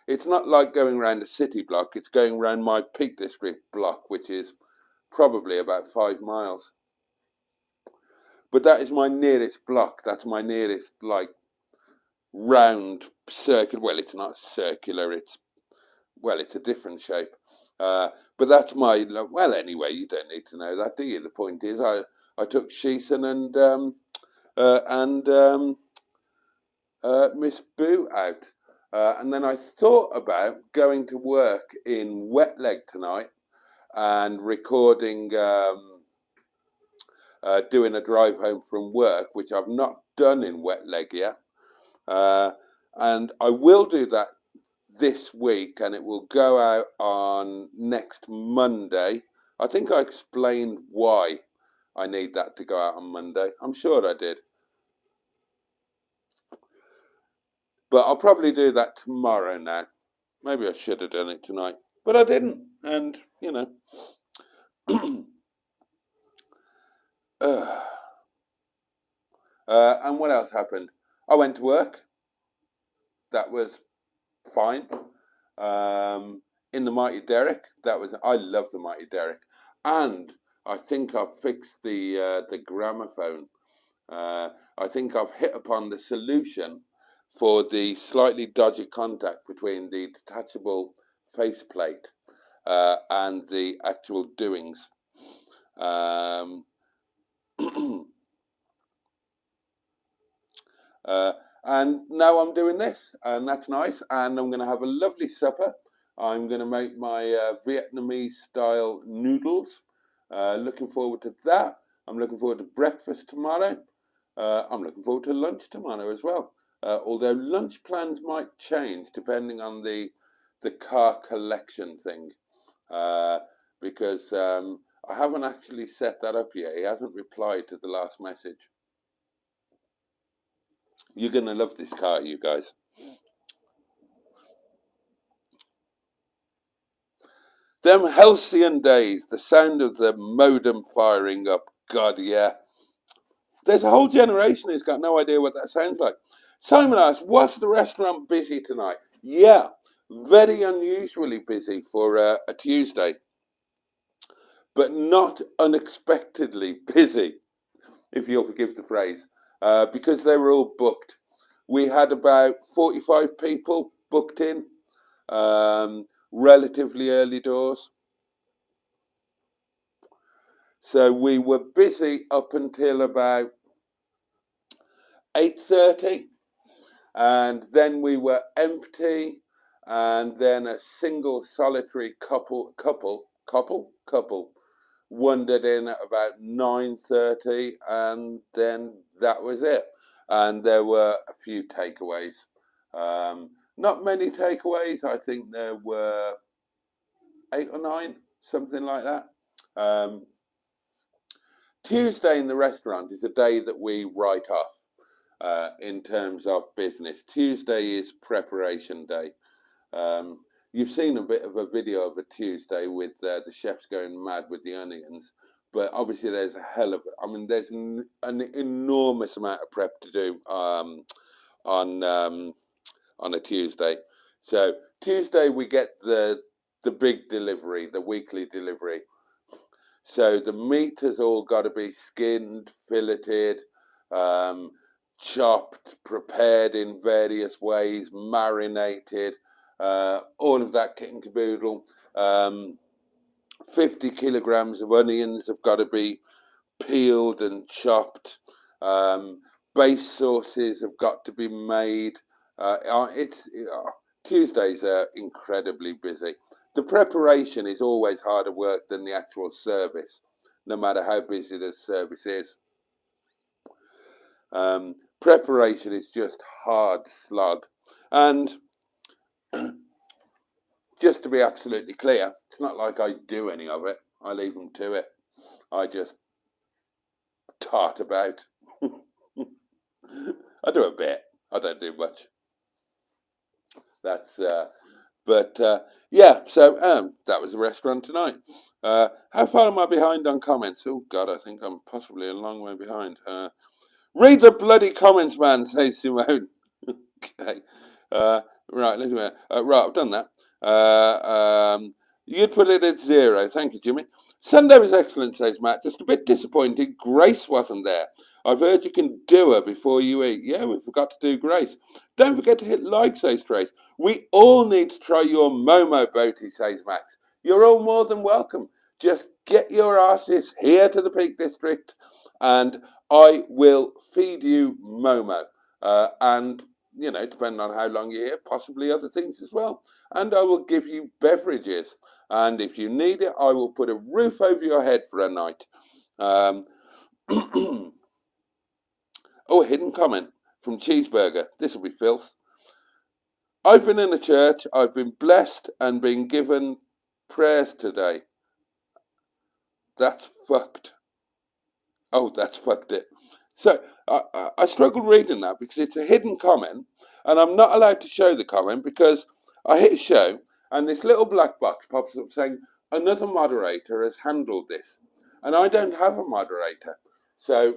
it's not like going round a city block. It's going round my Peak District block, which is probably about 5 miles. But that is my nearest block. That's my nearest, like, round circular. Well, it's not circular. It's a different shape. But that's my. Well, anyway, you don't need to know that, do you? The point is, I took Shison and Miss Boo out. And then I thought about going to work in Wetleg tonight and recording, doing a drive home from work, which I've not done in Wetleg yet. And I will do that this week, and it will go out on next Monday. I think I explained why I need that to go out on Monday. I'm sure I did. But I'll probably do that tomorrow now. Maybe I should have done it tonight, but I didn't. And, you know. And what else happened? I went to work. That was fine. In the Mighty Derrick, I love the Mighty Derrick. And I think I've fixed the gramophone. I think I've hit upon the solution for the slightly dodgy contact between the detachable faceplate and the actual doings. And now I'm doing this, and that's nice. And I'm going to have a lovely supper. I'm going to make my Vietnamese style noodles. Looking forward to that. I'm looking forward to breakfast tomorrow. I'm looking forward to lunch tomorrow as well. Although lunch plans might change depending on the car collection thing, because I haven't actually set that up yet. He hasn't replied to the last message. You're going to love this car, you guys. Them halcyon days, the sound of the modem firing up. God, yeah. There's a whole generation who's got no idea what that sounds like. Simon asks, was the restaurant busy tonight? Yeah, very unusually busy for a Tuesday, but not unexpectedly busy, if you'll forgive the phrase, because they were all booked. We had about 45 people booked in, relatively early doors. So we were busy up until about 8:30, and then we were empty, and then a single solitary couple wandered in at about 9:30, and then that was it. And there were a few takeaways. Not many takeaways. I think there were 8 or 9, something like that. Tuesday in the restaurant is a day that we write off in terms of business. Tuesday is preparation day. You've seen a bit of a video of a Tuesday with the chefs going mad with the onions, but obviously there's a hell of, I mean, there's an enormous amount of prep to do on a Tuesday. So Tuesday we get the big delivery, the weekly delivery. So the meat has all got to be skinned, filleted, chopped, prepared in various ways, marinated, all of that kit and caboodle. 50 kilograms of onions have got to be peeled and chopped. Base sauces have got to be made. Tuesdays are incredibly busy. The preparation is always harder work than the actual service, no matter how busy the service is. Preparation is just hard slog. And just to be absolutely clear, it's not like I do any of it. I leave them to it. I just tart about. I do a bit. I don't do much. That's yeah. So that was the restaurant tonight. How far am I behind on comments? Oh God, I think I'm possibly a long way behind. Read the bloody comments, man, says Simone. Okay. Right, let's right, I've done that. You'd put it at 0. Thank you, Jimmy. Sunday was excellent, says Matt. Just a bit disappointed. Grace wasn't there. I've heard you can do her before you eat. Yeah, we forgot to do Grace. Don't forget to hit like, says Trace. We all need to try your Momo, Boaty, says Max. You're all more than welcome. Just get your asses here to the Peak District and I will feed you Momo. And, you know, depending on how long you're here, possibly other things as well. And I will give you beverages. And if you need it, I will put a roof over your head for a night. Oh, a hidden comment from Cheeseburger. This will be filth. I've been in a church. I've been blessed and been given prayers today. That's fucked. Oh, that's fucked it. So I struggled reading that because it's a hidden comment and I'm not allowed to show the comment because I hit show and this little black box pops up saying another moderator has handled this and I don't have a moderator. So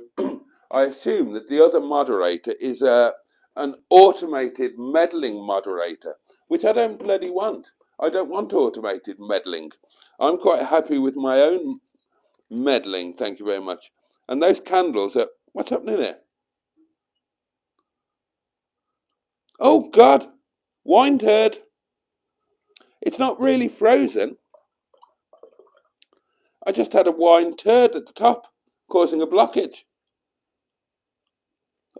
I assume that the other moderator is an automated meddling moderator, which I don't bloody want. I don't want automated meddling. I'm quite happy with my own meddling, thank you very much. And those candles are, what's happening there? Oh God, wine turd. It's not really frozen. I just had a wine turd at the top, causing a blockage.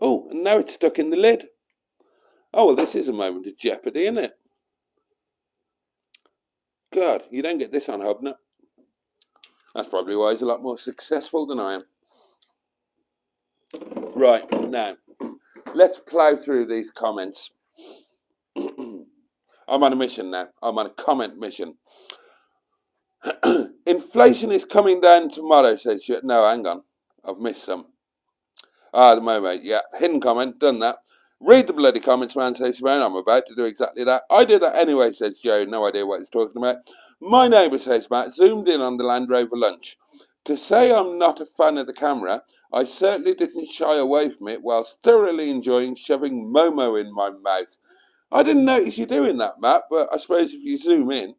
Oh, and now it's stuck in the lid. Oh, well, this is a moment of jeopardy, isn't it? God, you don't get this on Hubnut. That's probably why he's a lot more successful than I am. Right, now, let's plough through these comments. I'm on a mission now. I'm on a comment mission. Inflation is coming down tomorrow, says she. No, hang on. I've missed some. The Momo, yeah. Hidden comment, done that. Read the bloody comments, man, says Simone. I'm about to do exactly that. I did that anyway, says Joe. No idea what he's talking about. My neighbour, says Matt, zoomed in on the Land Rover lunch. To say I'm not a fan of the camera, I certainly didn't shy away from it whilst thoroughly enjoying shoving Momo in my mouth. I didn't notice you doing that, Matt, but I suppose if you zoom in.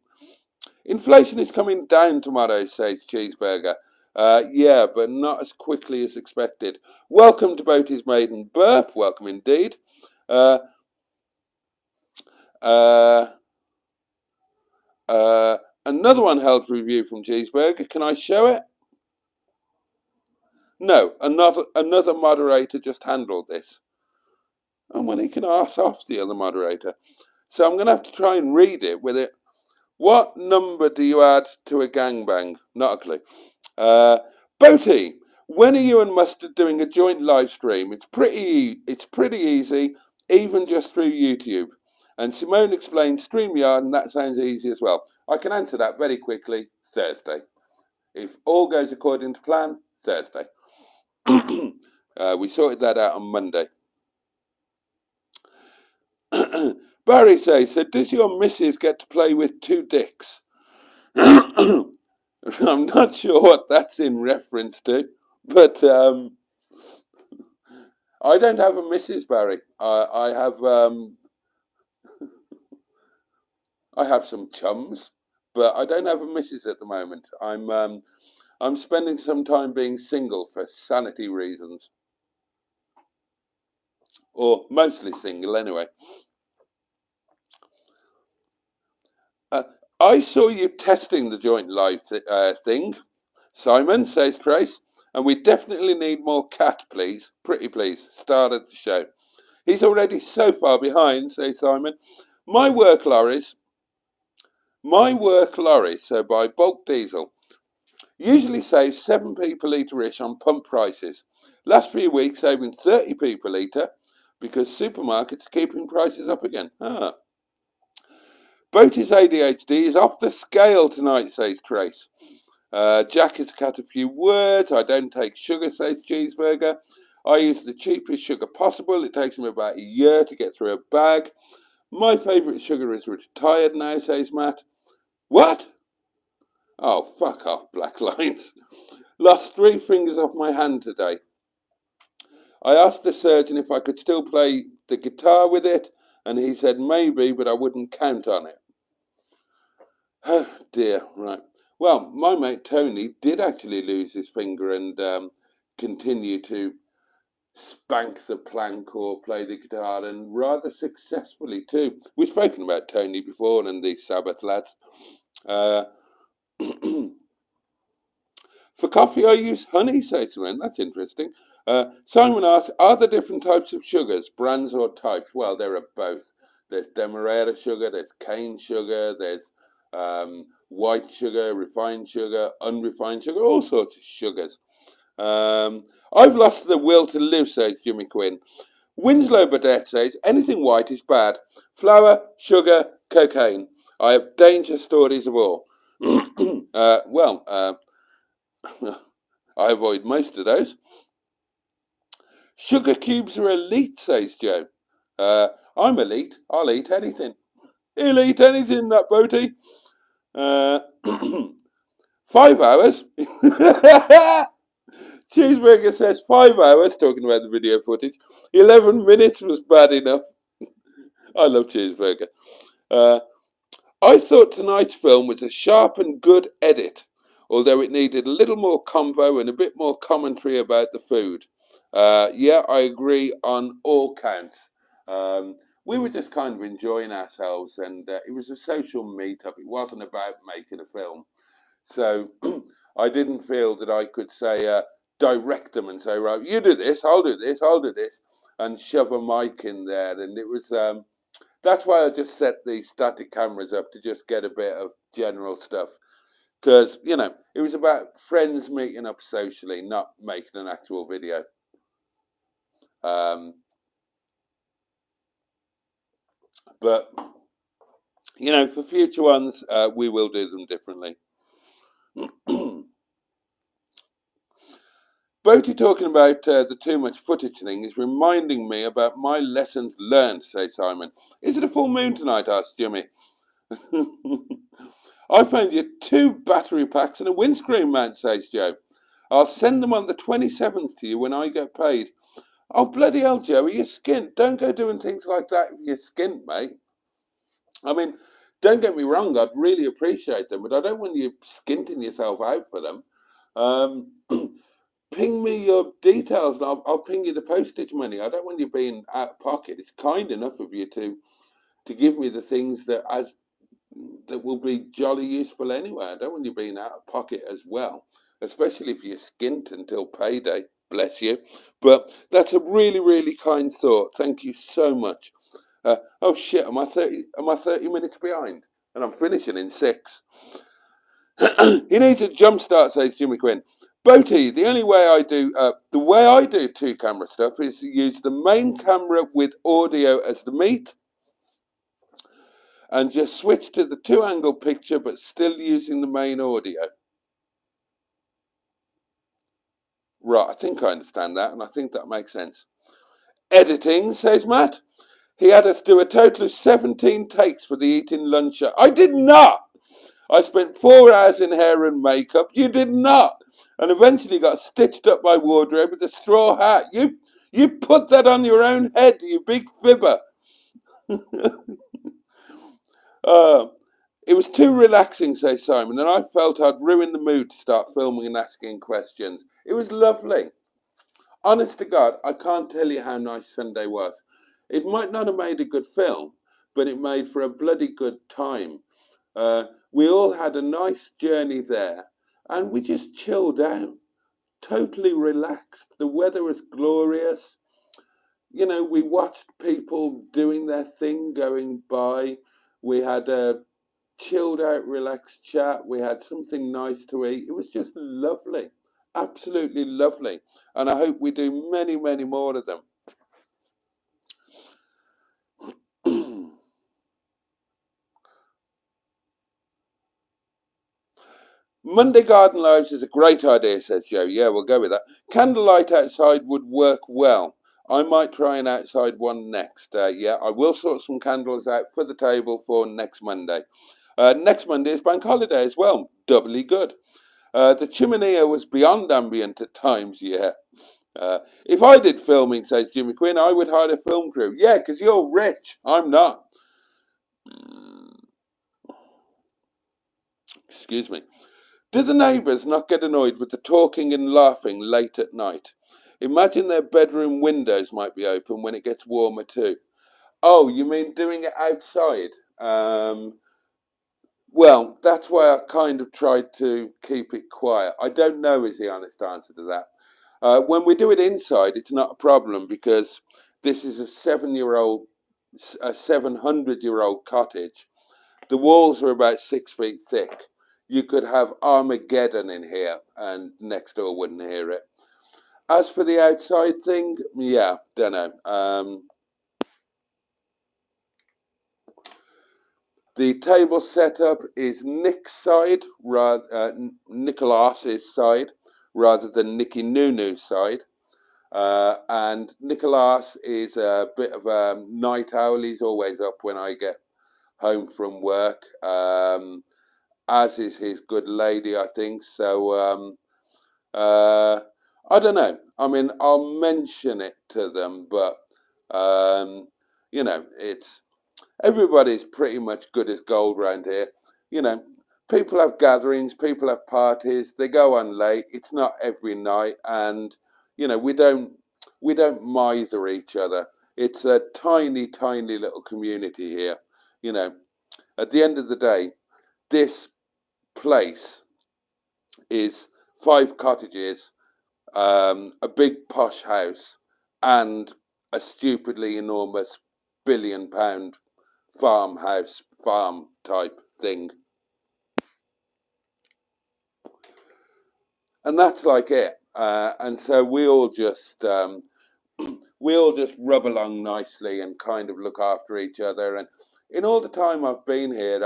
Inflation is coming down tomorrow, says Cheeseburger. Yeah, but not as quickly as expected. Welcome to Boaty's Maiden Burp. Welcome indeed. Another one held review from Cheeseburger. Can I show it? No, another moderator just handled this. And well, he can arse off the other moderator. So I'm going to have to try and read it with it. What number do you add to a gangbang? Not a clue. Boaty, when are you and Mustard doing a joint live stream? It's pretty easy, even just through YouTube. And Simone explained StreamYard, and that sounds easy as well. I can answer that very quickly. Thursday. If all goes according to plan, Thursday. We sorted that out on Monday. Barry says, so does your missus get to play with two dicks? I'm not sure what that's in reference to, but I don't have a missus, Barry. I have some chums, but I don't have a missus at the moment. I'm spending some time being single for sanity reasons, or mostly single anyway. I saw you testing the joint live thing, Simon, says Trace, and we definitely need more Cat, please. Pretty please, start of the show. He's already so far behind, says Simon. My work lorries, so by bulk diesel, usually saves 7p per litre-ish on pump prices. Last few weeks saving 30p per litre because supermarkets are keeping prices up again. Boaty's ADHD is off the scale tonight, says Trace. Jack has cut a few words. I don't take sugar, says Cheeseburger. I use the cheapest sugar possible. It takes me about a year to get through a bag. My favourite sugar is retired now, says Matt. What? Oh, fuck off, Black Lines. Lost 3 fingers off my hand today. I asked the surgeon if I could still play the guitar with it, and he said maybe, but I wouldn't count on it. Oh dear, right. Well, my mate Tony did actually lose his finger and continue to spank the plank or play the guitar, and rather successfully too. We've spoken about Tony before and the Sabbath lads. For coffee, I use honey, says Simon. That's interesting. Simon asks, are there different types of sugars, brands or types? Well, there are both. There's Demerara sugar, there's cane sugar, there's white sugar, refined sugar, unrefined sugar, all sorts of sugars. I've lost the will to live, says Jimmy Quinn. Winslow Burdett says, anything white is bad. Flour, sugar, cocaine. I have danger stories of all. I avoid most of those. Sugar cubes are elite, says Joe. I'm elite. I'll eat anything. He'll eat anything, that Boaty. 5 hours. Cheeseburger says 5 hours, talking about the video footage. 11 minutes was bad enough. I love Cheeseburger. I thought tonight's film was a sharp and good edit, although it needed a little more convo and a bit more commentary about the food. Yeah, I agree on all counts. We were just kind of enjoying ourselves, and it was a social meetup. It wasn't about making a film. So I didn't feel that I could say, direct them and say, right, you do this, I'll do this, I'll do this, and shove a mic in there. And it was, that's why I just set the static cameras up to just get a bit of general stuff. Because, you know, it was about friends meeting up socially, not making an actual video. But, you know, for future ones, we will do them differently. Boaty talking about the too much footage thing is reminding me about my lessons learned, says Simon. Is it a full moon tonight, asked Jimmy. I found you 2 battery packs and a windscreen mount, says Joe. I'll send them on the 27th to you when I get paid. Oh, bloody hell, Joe, you're skint. Don't go doing things like that if you're skint, mate. I mean, don't get me wrong, I'd really appreciate them, but I don't want you skinting yourself out for them. Ping me your details and I'll ping you the postage money. I don't want you being out of pocket. It's kind enough of you to give me the things that will be jolly useful anyway. I don't want you being out of pocket as well, especially if you're skint until payday. Bless you. But that's a really, really kind thought. Thank you so much. Oh shit, am I 30 minutes behind? And I'm finishing in 6. He needs a jump start, says Jimmy Quinn. Boaty, the way I do 2-camera stuff is to use the main camera with audio as the meat and just switch to the 2-angle picture but still using the main audio. Right, I think I understand that, and I think that makes sense. Editing, says Matt. He had us do a total of 17 takes for the eating lunch show. I did not! I spent 4 hours in hair and makeup. You did not! And eventually got stitched up my wardrobe with a straw hat. You put that on your own head, you big fibber. It was too relaxing, says Simon, and I felt I'd ruined the mood to start filming and asking questions. It was lovely. Honest to God, I can't tell you how nice Sunday was. It might not have made a good film, but it made for a bloody good time. We all had a nice journey there, and we just chilled out, totally relaxed. The weather was glorious. You know, we watched people doing their thing going by. We had a chilled out, relaxed chat. We had something nice to eat. It was just lovely, absolutely lovely. And I hope we do many, many more of them. Monday garden lives is a great idea, says Joe. Yeah, we'll go with that. Candlelight outside would work well. I might try an outside one next. Yeah, I will sort some candles out for the table for next Monday. Next Monday is bank holiday as well. Doubly good. The chimney was beyond ambient at times, yeah. If I did filming, says Jimmy Quinn, I would hire a film crew. Yeah, because you're rich. I'm not. Excuse me. Do the neighbours not get annoyed with the talking and laughing late at night? Imagine their bedroom windows might be open when it gets warmer too. Oh, you mean doing it outside? Well, that's why I kind of tried to keep it quiet. I don't know is the honest answer to that. When we do it inside, it's not a problem because this is a 700-year-old cottage. The walls are about 6 feet thick. You could have Armageddon in here and next door wouldn't hear it. As for the outside thing, yeah, don't know. The table setup is Nick's side, Nicholas's side, rather than Nicky Nunu's side. And Nicholas is a bit of a night owl. He's always up when I get home from work, as is his good lady, I think. So I don't know. I mean, I'll mention it to them, but you know, it's everybody's pretty much good as gold round here. You know, people have gatherings, people have parties. They go on late. It's not every night, and you know, we don't mither each other. It's a tiny, tiny little community here. You know, at the end of the day, this place is 5 cottages, a big posh house, and a stupidly enormous £1 billion farmhouse, farm type thing. And that's like it. And so we all just rub along nicely and kind of look after each other. And in all the time I've been here,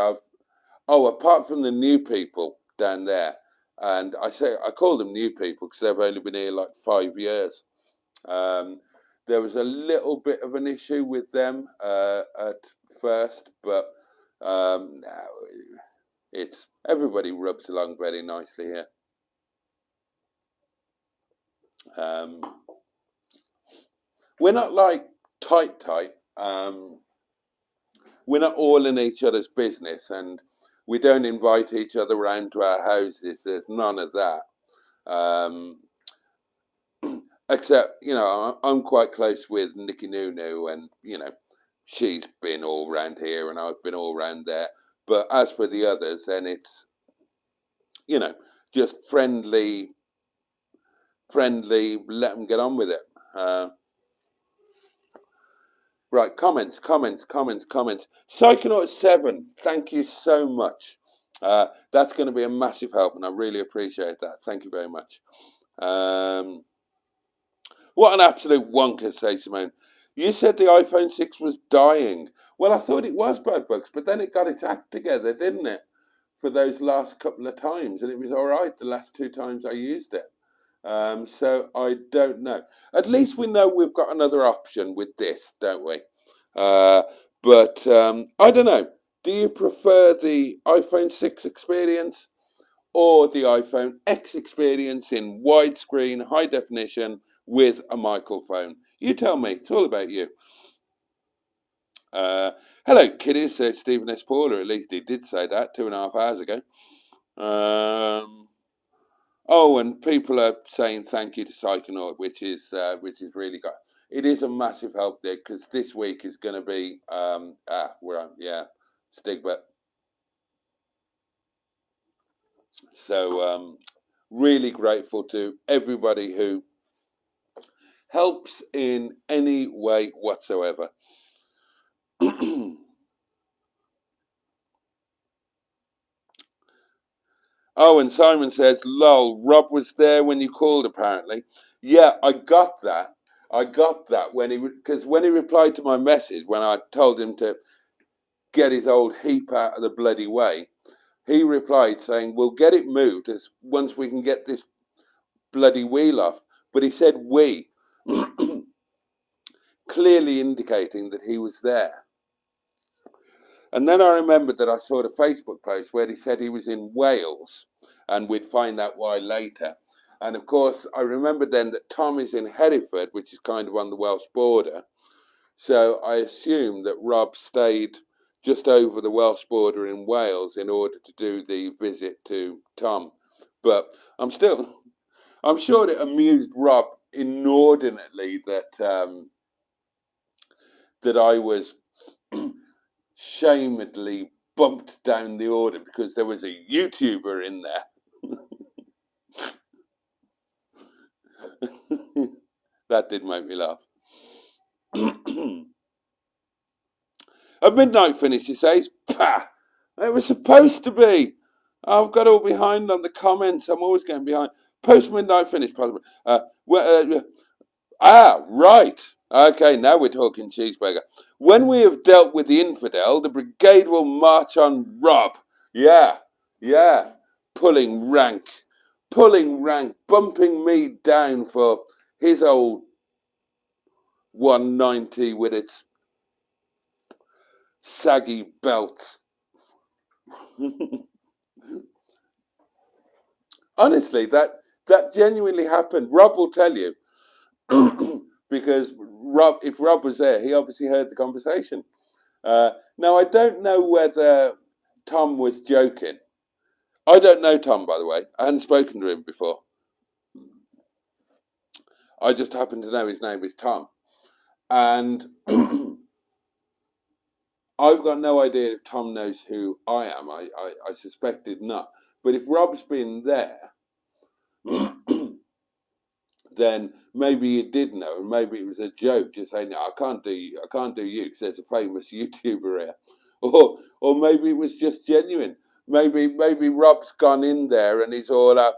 apart from the new people down there, and I call them new people because they've only been here like 5 years. There was a little bit of an issue with them at first, but it's everybody rubs along very nicely here. We're not like tight. We're not all in each other's business, and we don't invite each other around to our houses. There's none of that. Except, you know, I'm quite close with Nicky Nunu, and you know, she's been all round here, and I've been all round there. But as for the others, then it's, you know, just friendly. Let them get on with it. Right, comments. Psychonaut 7, thank you so much. That's going to be a massive help, and I really appreciate that. Thank you very much. What an absolute wonker, say Simone. You said the iPhone 6 was dying. Well, I thought it was bad bugs, but then it got its act together, didn't it? For those last couple of times, and it was all right the last 2 times I used it. So I don't know. At least we know we've got another option with this, don't we? But I don't know. Do you prefer the iPhone 6 experience or the iPhone X experience in widescreen, high definition with a microphone? You tell me. It's all about you. Hello, kiddies, says Stephen S. Paul, or at least he did say that 2.5 hours ago. Oh, and people are saying thank you to Psychonaut, which is really good. It is a massive help there because this week is going to be Stigbürt. So really grateful to everybody who helps in any way whatsoever. Oh, and Simon says, lol, Rob was there when you called, apparently. Yeah, I got that. Because when he replied to my message, when I told him to get his old heap out of the bloody way, he replied saying, we'll get it moved once we can get this bloody wheel off. But he said we, clearly indicating that he was there. And then I remembered that I saw a Facebook post where he said he was in Wales, and we'd find out why later. And of course, I remembered then that Tom is in Hereford, which is kind of on the Welsh border. So I assumed that Rob stayed just over the Welsh border in Wales in order to do the visit to Tom. But I'm sure it amused Rob inordinately that that I was shamedly bumped down the order because there was a YouTuber in there. That did make me laugh. A midnight finish, he says. Pah! It was supposed to be. I've got all behind on the comments. I'm always getting behind. Post midnight finish, possibly. Right. Okay, now we're talking cheeseburger. When we have dealt with the infidel, the brigade will march on Rob. Yeah. Pulling rank, bumping me down for his old 190 with its saggy belt. Honestly, that genuinely happened. Rob will tell you. Because if Rob was there, he obviously heard the conversation. Now, I don't know whether Tom was joking. I don't know Tom, by the way. I hadn't spoken to him before. I just happen to know his name is Tom. And I've got no idea if Tom knows who I am. I suspected not. But if Rob's been there, then maybe you did know, and maybe it was a joke, just saying, "No, I can't do you because there's a famous YouTuber here," or maybe it was just genuine. Maybe Rob's gone in there and he's all right.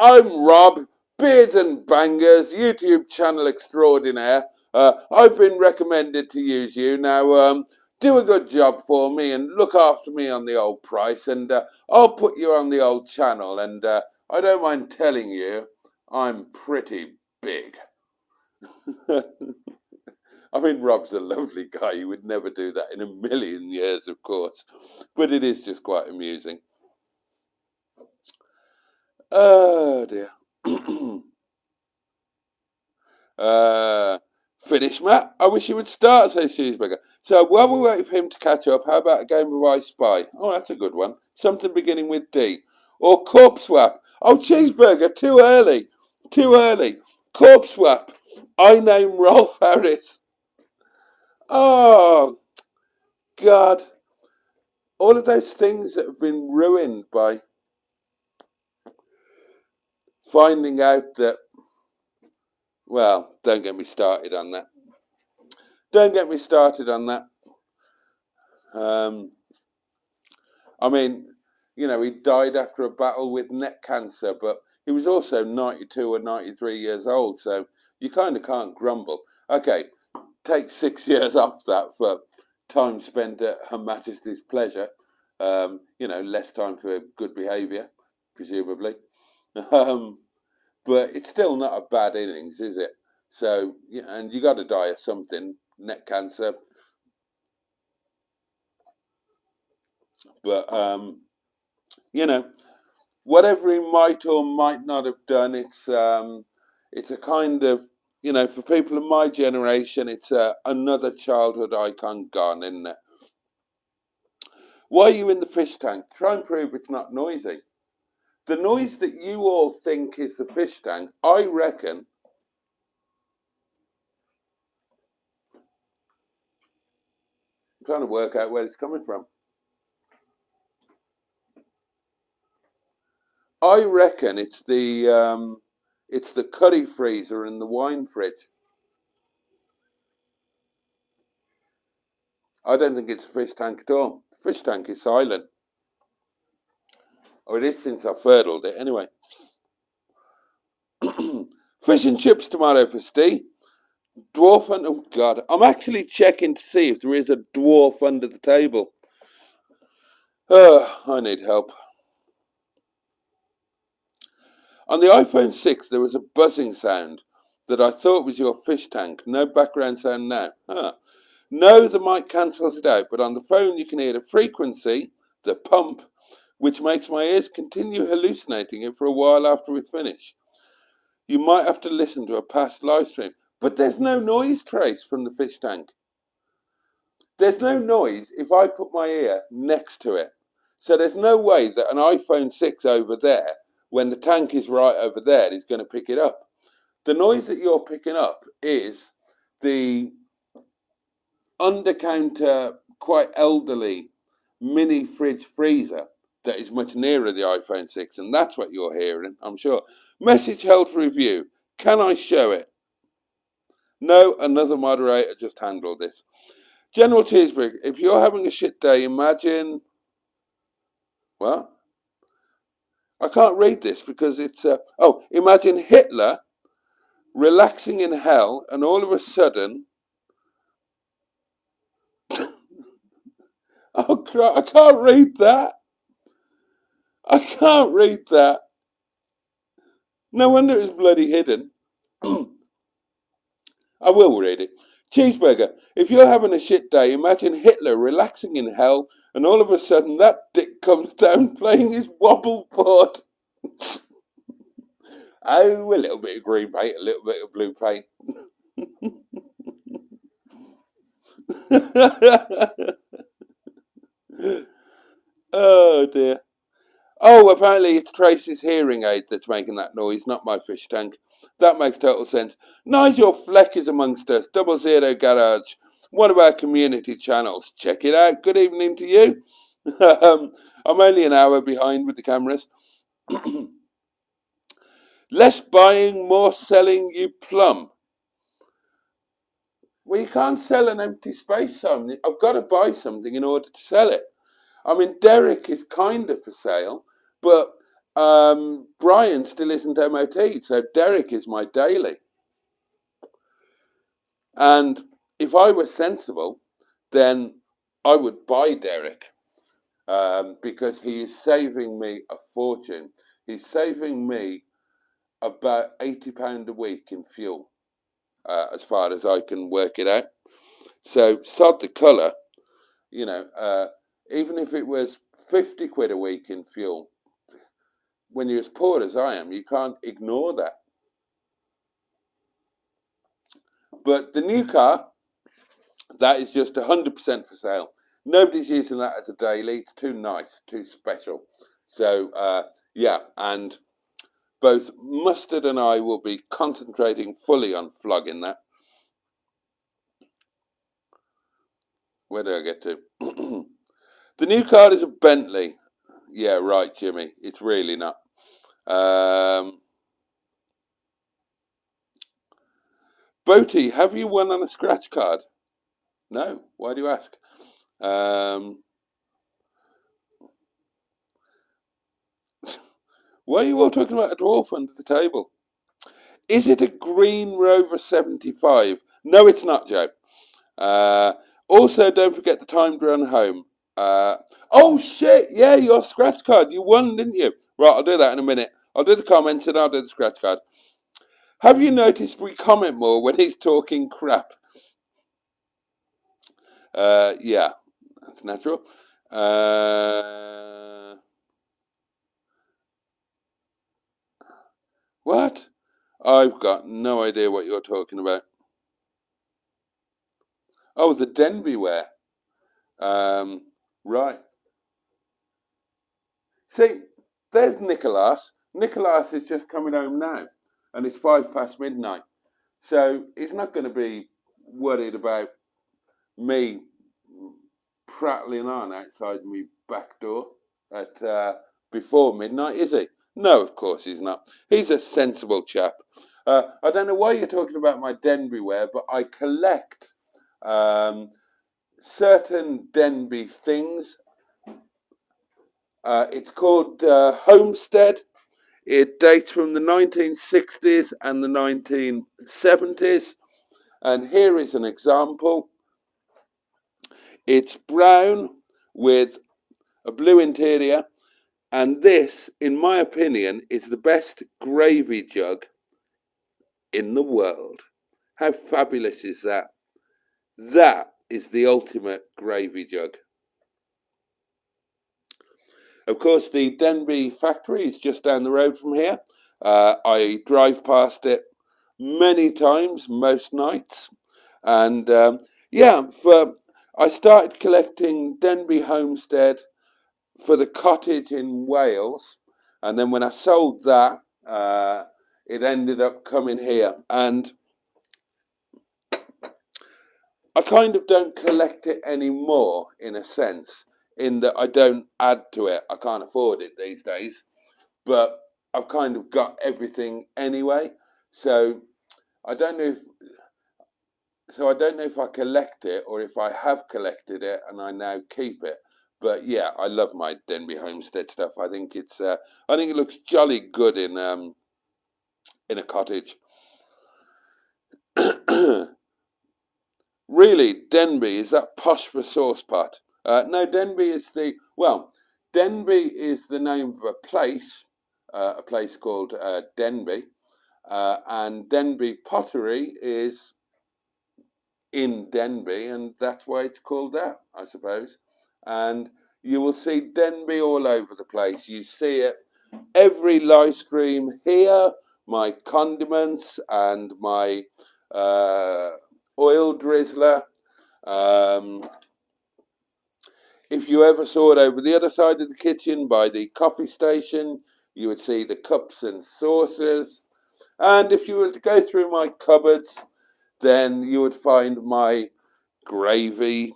I'm Rob, Beards and Bangers, YouTube channel extraordinaire. I've been recommended to use you now. Do a good job for me and look after me on the old price, and I'll put you on the old channel. And I don't mind telling you, I'm pretty big. I mean, Rob's a lovely guy. He would never do that in a million years, of course. But it is just quite amusing. Oh, dear. Finish, Matt? I wish you would start, says Cheeseburger. So while we wait for him to catch up, how about a game of I Spy? Oh, that's a good one. Something beginning with D. Or Corpse Swap. Oh, Cheeseburger, too early. Corpse Swap. I name Rolf Harris. Oh, God. All of those things that have been ruined by finding out that, well, don't get me started on that. I mean, you know, he died after a battle with neck cancer, but he was also 92 or 93 years old, so you kind of can't grumble. Okay, take 6 years off that for time spent at Her Majesty's pleasure. You know, less time for good behaviour, presumably. But it's still not a bad innings, is it? So, yeah, and you got to die of something, neck cancer. But, you know, whatever he might or might not have done, it's a kind of, you know, for people of my generation, it's another childhood icon gone, isn't it? Why are you in the fish tank? Try and prove it's not noisy. The noise that you all think is the fish tank, I reckon. I'm trying to work out where it's coming from. I reckon it's the curry freezer and the wine fridge. I don't think it's a fish tank at all. The fish tank is silent. Or it is since I fertiled it anyway. Fish and chips tomorrow for Steve. Dwarf under... Oh, God. I'm actually checking to see if there is a dwarf under the table. I need help. On the iPhone 6, there was a buzzing sound that I thought was your fish tank. No background sound now. No, the mic cancels it out, but on the phone you can hear the frequency, the pump, which makes my ears continue hallucinating it for a while after we finish. You might have to listen to a past live stream. But there's no noise trace from the fish tank. There's no noise if I put my ear next to it. So there's no way that an iPhone 6 over there, when the tank is right over there, is going to pick it up. The noise that you're picking up is the under-counter, quite elderly mini fridge freezer that is much nearer the iPhone 6, and that's what you're hearing, I'm sure. Message held for review. Can I show it? No, another moderator just handled this. General Cheeseburger, if you're having a shit day, imagine... What? I can't read this because it's... imagine Hitler relaxing in hell and all of a sudden... Oh, crap, I can't read that. I can't read that. No wonder it was bloody hidden. I will read it. Cheeseburger, if you're having a shit day, imagine Hitler relaxing in hell and all of a sudden that dick comes down playing his wobble board. Oh, a little bit of green paint, a little bit of blue paint. Oh, dear. Oh, apparently it's Tracy's hearing aid that's making that noise, not my fish tank. That makes total sense. Nigel Fleck is amongst us. 00 Garage, one of our community channels. Check it out. Good evening to you. I'm only an hour behind with the cameras. Less buying, more selling, you plum. Well, you can't sell an empty space, Simon. I've got to buy something in order to sell it. I mean, Derek is kind of for sale, but Brian still isn't MOT, so Derek is my daily. And if I were sensible, then I would buy Derek because he is saving me a fortune. He's saving me about £80 a week in fuel, as far as I can work it out. So sod the colour, you know, even if it was 50 quid a week in fuel, when you're as poor as I am, you can't ignore that. But the new car, that is just 100% for sale. Nobody's using that as a daily. It's too nice, too special. So, yeah, and both Mustard and I will be concentrating fully on flogging that. Where do I get to? The new car is a Bentley. Yeah, right, Jimmy. It's really not. Boaty, have you won on a scratch card? No. Why do you ask? Why are you all talking about a dwarf under the table? Is it a green Rover 75? No, it's not, Joe. Also, don't forget the timed run home. Oh, shit. Yeah, your scratch card. You won, didn't you? Right, I'll do that in a minute. I'll do the comments and I'll do the scratch card. Have you noticed we comment more when he's talking crap? Yeah, that's natural. What? I've got no idea what you're talking about. Oh, the Denby wear. Right. See, there's Nicholas. Nicholas is just coming home now, and it's midnight. So he's not going to be worried about me prattling on outside my back door at before midnight, is he? No, of course he's not. He's a sensible chap. I don't know why you're talking about my Denby wear, but I collect certain Denby things. It's called Homestead. It dates from the 1960s and the 1970s. And here is an example. It's brown with a blue interior. And this, in my opinion, is the best gravy jug in the world. How fabulous is that? That is the ultimate gravy jug. Of course, the Denby factory is just down the road from here. I drive past it many times, most nights. And I started collecting Denby Homestead for the cottage in Wales. And then when I sold that, it ended up coming here. And I kind of don't collect it anymore, in a sense, in that I don't add to it. I can't afford it these days. But I've kind of got everything anyway. So I don't know if I collect it or if I have collected it and I now keep it. But yeah, I love my Denby Homestead stuff. I think it looks jolly good in a cottage. Really, Denby, is that posh for sauce pot? No, Denby is Denby is the name of a place called Denby, and Denby Pottery is in Denby, and that's why it's called that, I suppose. And you will see Denby all over the place. You see it every live stream here, my condiments and my oil drizzler. If you ever saw it over the other side of the kitchen by the coffee station, you would see the cups and saucers. And if you were to go through my cupboards, then you would find my gravy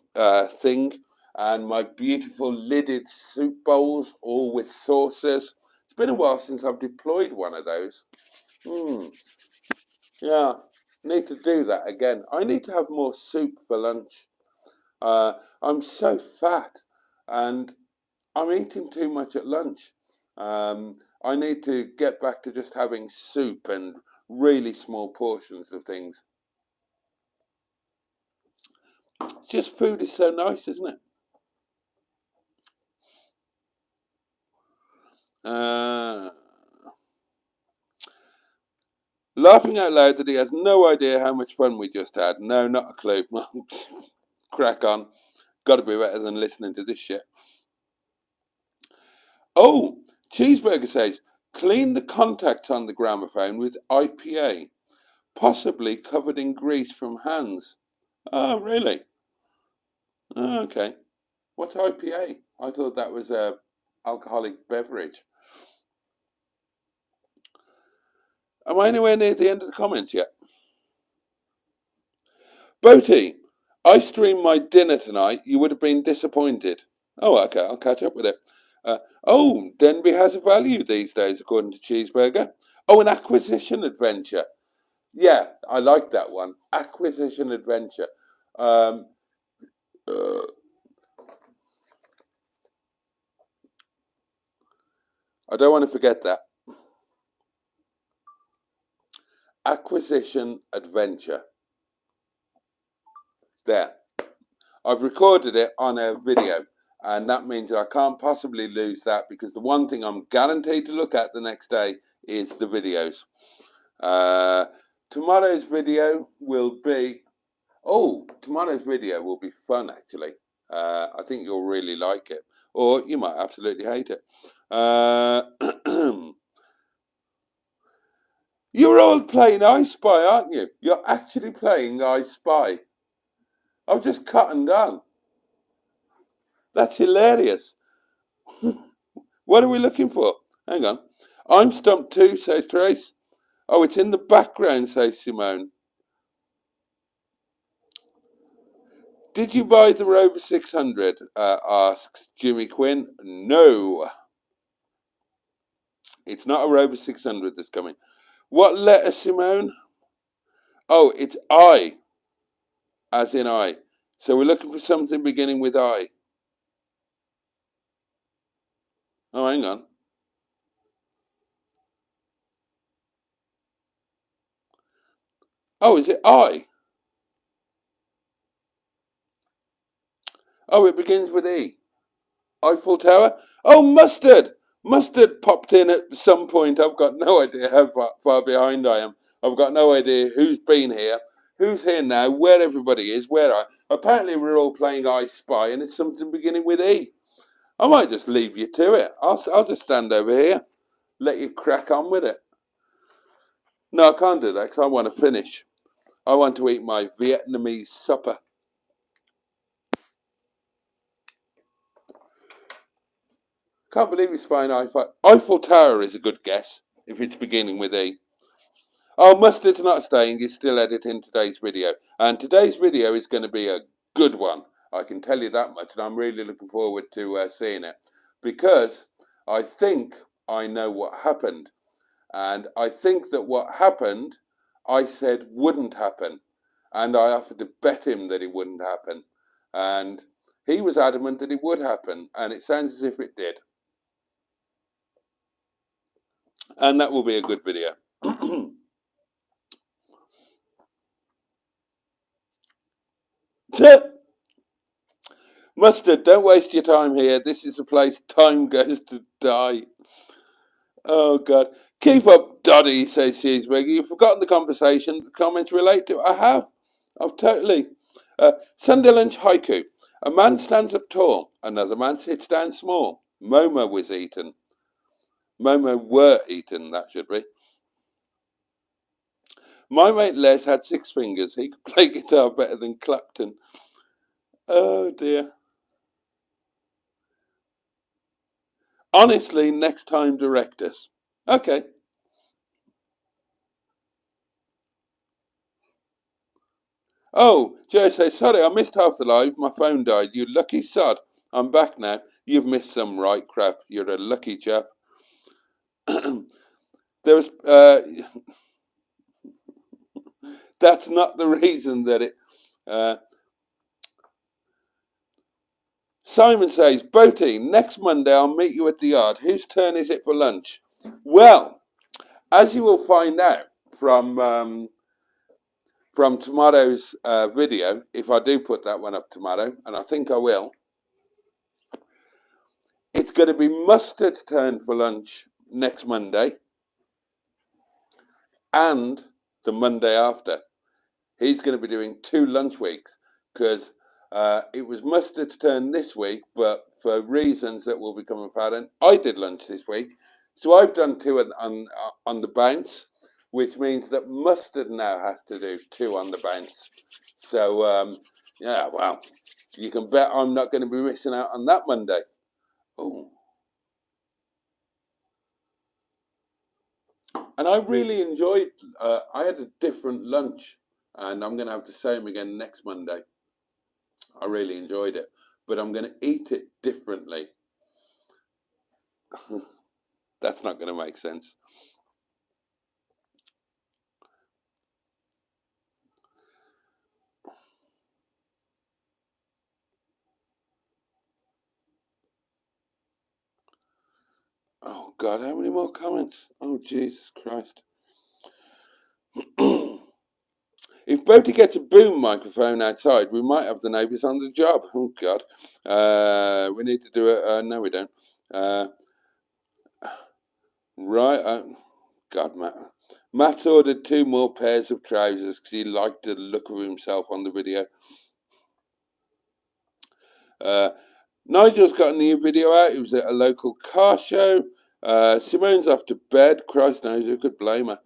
thing and my beautiful lidded soup bowls, all with saucers. It's been a while since I've deployed one of those. Yeah, need to do that again. I need to have more soup for lunch. I'm so fat and I'm eating too much at lunch. I need to get back to just having soup and really small portions of things. Just food is so nice, isn't it? Laughing out loud that he has no idea how much fun we just had. No, not a clue. Crack on. Got to be better than listening to this shit. Oh, Cheeseburger says, clean the contacts on the gramophone with IPA, possibly covered in grease from hands. Oh, really? Oh, okay. What's IPA? I thought that was a alcoholic beverage. Am I anywhere near the end of the comments yet? Boaty, I streamed my dinner tonight. You would have been disappointed. Oh, okay. I'll catch up with it. Denby has a value these days, according to Cheeseburger. Oh, an acquisition adventure. Yeah, I like that one. Acquisition adventure. I don't want to forget that. acquisition adventure. There. I've recorded it on a video, and that means that I can't possibly lose that, because the one thing I'm guaranteed to look at the next day is the videos. Tomorrow's video will be fun, actually. I think you'll really like it, or you might absolutely hate it. You're all playing I Spy, aren't you? You're actually playing I Spy. I've just cut and done. That's hilarious. What are we looking for? Hang on. I'm stumped too, says Trace. Oh, it's in the background, says Simone. Did you buy the Rover 600? Asks Jimmy Quinn. No. It's not a Rover 600 that's coming. What letter, Simone? Oh, it's I. As in I. So we're looking for something beginning with I. Oh, hang on. Oh, is it I? Oh, it begins with E. Eiffel Tower? Oh, Mustard! Mustard popped in at some point. I've got no idea how far behind I am. I've got no idea who's been here, who's here now, where everybody is, where I... Apparently we're all playing I Spy, and it's something beginning with E. I might just leave you to it. I'll just stand over here, let you crack on with it. No, I can't do that, because I want to finish. I want to eat my Vietnamese supper. Can't believe you're spying Eiffel. Eiffel Tower is a good guess, if it's beginning with E. Oh, Mustard's not staying. He's still editing today's video. And today's video is going to be a good one. I can tell you that much. And I'm really looking forward to seeing it. Because I think I know what happened. And I think that what happened, I said wouldn't happen. And I offered to bet him that it wouldn't happen. And he was adamant that it would happen. And it sounds as if it did. And that will be a good video. Mustard, don't waste your time here. This is the place time goes to die. Oh, God. Keep up, Doddy, says Cheeseburger. You've forgotten the conversation the comments relate to. I have. I've totally. Sunday lunch haiku. A man stands up tall. Another man sits down small. Momo was eaten. Momo were eaten, that should be. My mate Les had 6 fingers. He could play guitar better than Clapton. Oh, dear. Honestly, next time direct us. Okay. Oh, Joe says, sorry, I missed half the live. My phone died. You lucky sod. I'm back now. You've missed some right crap. You're a lucky chap. There was... that's not the reason that it... Simon says, Boaty, next Monday I'll meet you at the yard. Whose turn is it for lunch? Well, as you will find out from tomorrow's video, if I do put that one up tomorrow, and I think I will, it's going to be Mustard's turn for lunch next Monday and the Monday after. He's going to be doing 2 lunch weeks because it was Mustard's turn this week, but for reasons that will become apparent, I did lunch this week. So I've done 2 on the bounce, which means that Mustard now has to do 2 on the bounce. So, yeah, well, you can bet I'm not going to be missing out on that Monday. Oh. And I really enjoyed, I had a different lunch, and I'm going to have the same again next Monday. I really enjoyed it, but I'm going to eat it differently. That's not going to make sense. Oh, God, how many more comments? Oh, Jesus Christ. If Boaty gets a boom microphone outside, we might have the neighbours on the job. Oh, God. We need to do it. No, we don't. Right. God, Matt. Matt's ordered 2 more pairs of trousers because he liked the look of himself on the video. Nigel's got a new video out. It was at a local car show. Simone's off to bed. Christ knows who could blame her.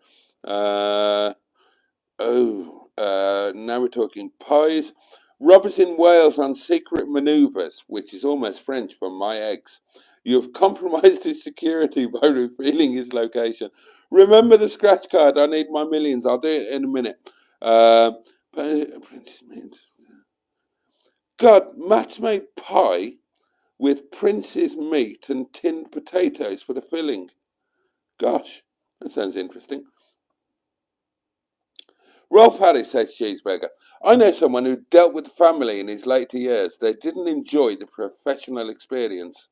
Now we're talking pies. Robert's in Wales on secret manoeuvres, which is almost French for my eggs. You have compromised his security by revealing his location. Remember the scratch card. I need my millions. I'll do it in a minute. God, Matt's made pie with Prince's meat and tinned potatoes for the filling. Gosh, that sounds interesting. Rolf Harris says cheeseburger. I know someone who dealt with family in his later years. They didn't enjoy the professional experience.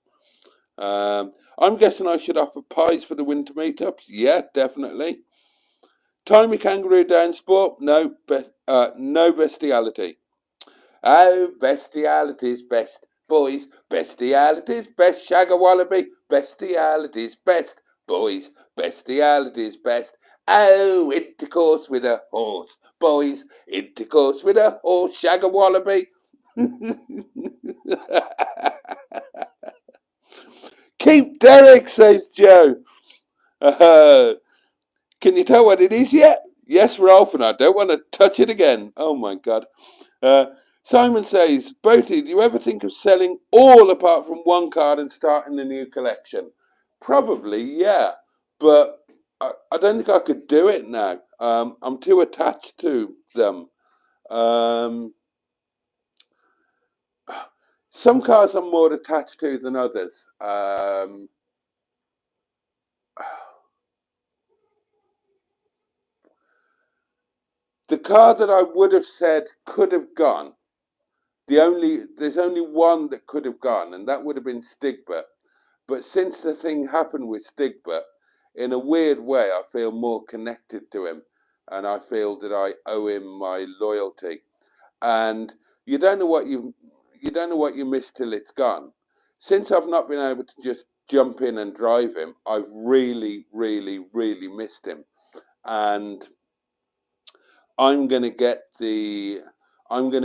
I'm guessing I should offer pies for the winter meetups. Yeah, definitely. Timey kangaroo down sport. No, no bestiality. Oh, bestiality's best. Boys, bestiality's best. Shag a wallaby, bestiality's best. Boys, bestiality's best. Oh, intercourse with a horse. Boys, intercourse with a horse. Shag a wallaby. Keep Derek, says Joe. Can you tell what it is yet? Yes, Ralph, and I don't want to touch it again. Oh, my God. Simon says, Boaty, do you ever think of selling all apart from one card and starting a new collection? Probably, yeah. But I don't think I could do it now. I'm too attached to them. Some cars I'm more attached to than others. The car that I would have said could have gone, there's only one that could have gone, and that would have been Stigbürt. But since the thing happened with Stigbürt, in a weird way, I feel more connected to him, and I feel that I owe him my loyalty. And you don't know what you miss till it's gone. Since I've not been able to just jump in and drive him, I've really, really, really missed him, and I'm going to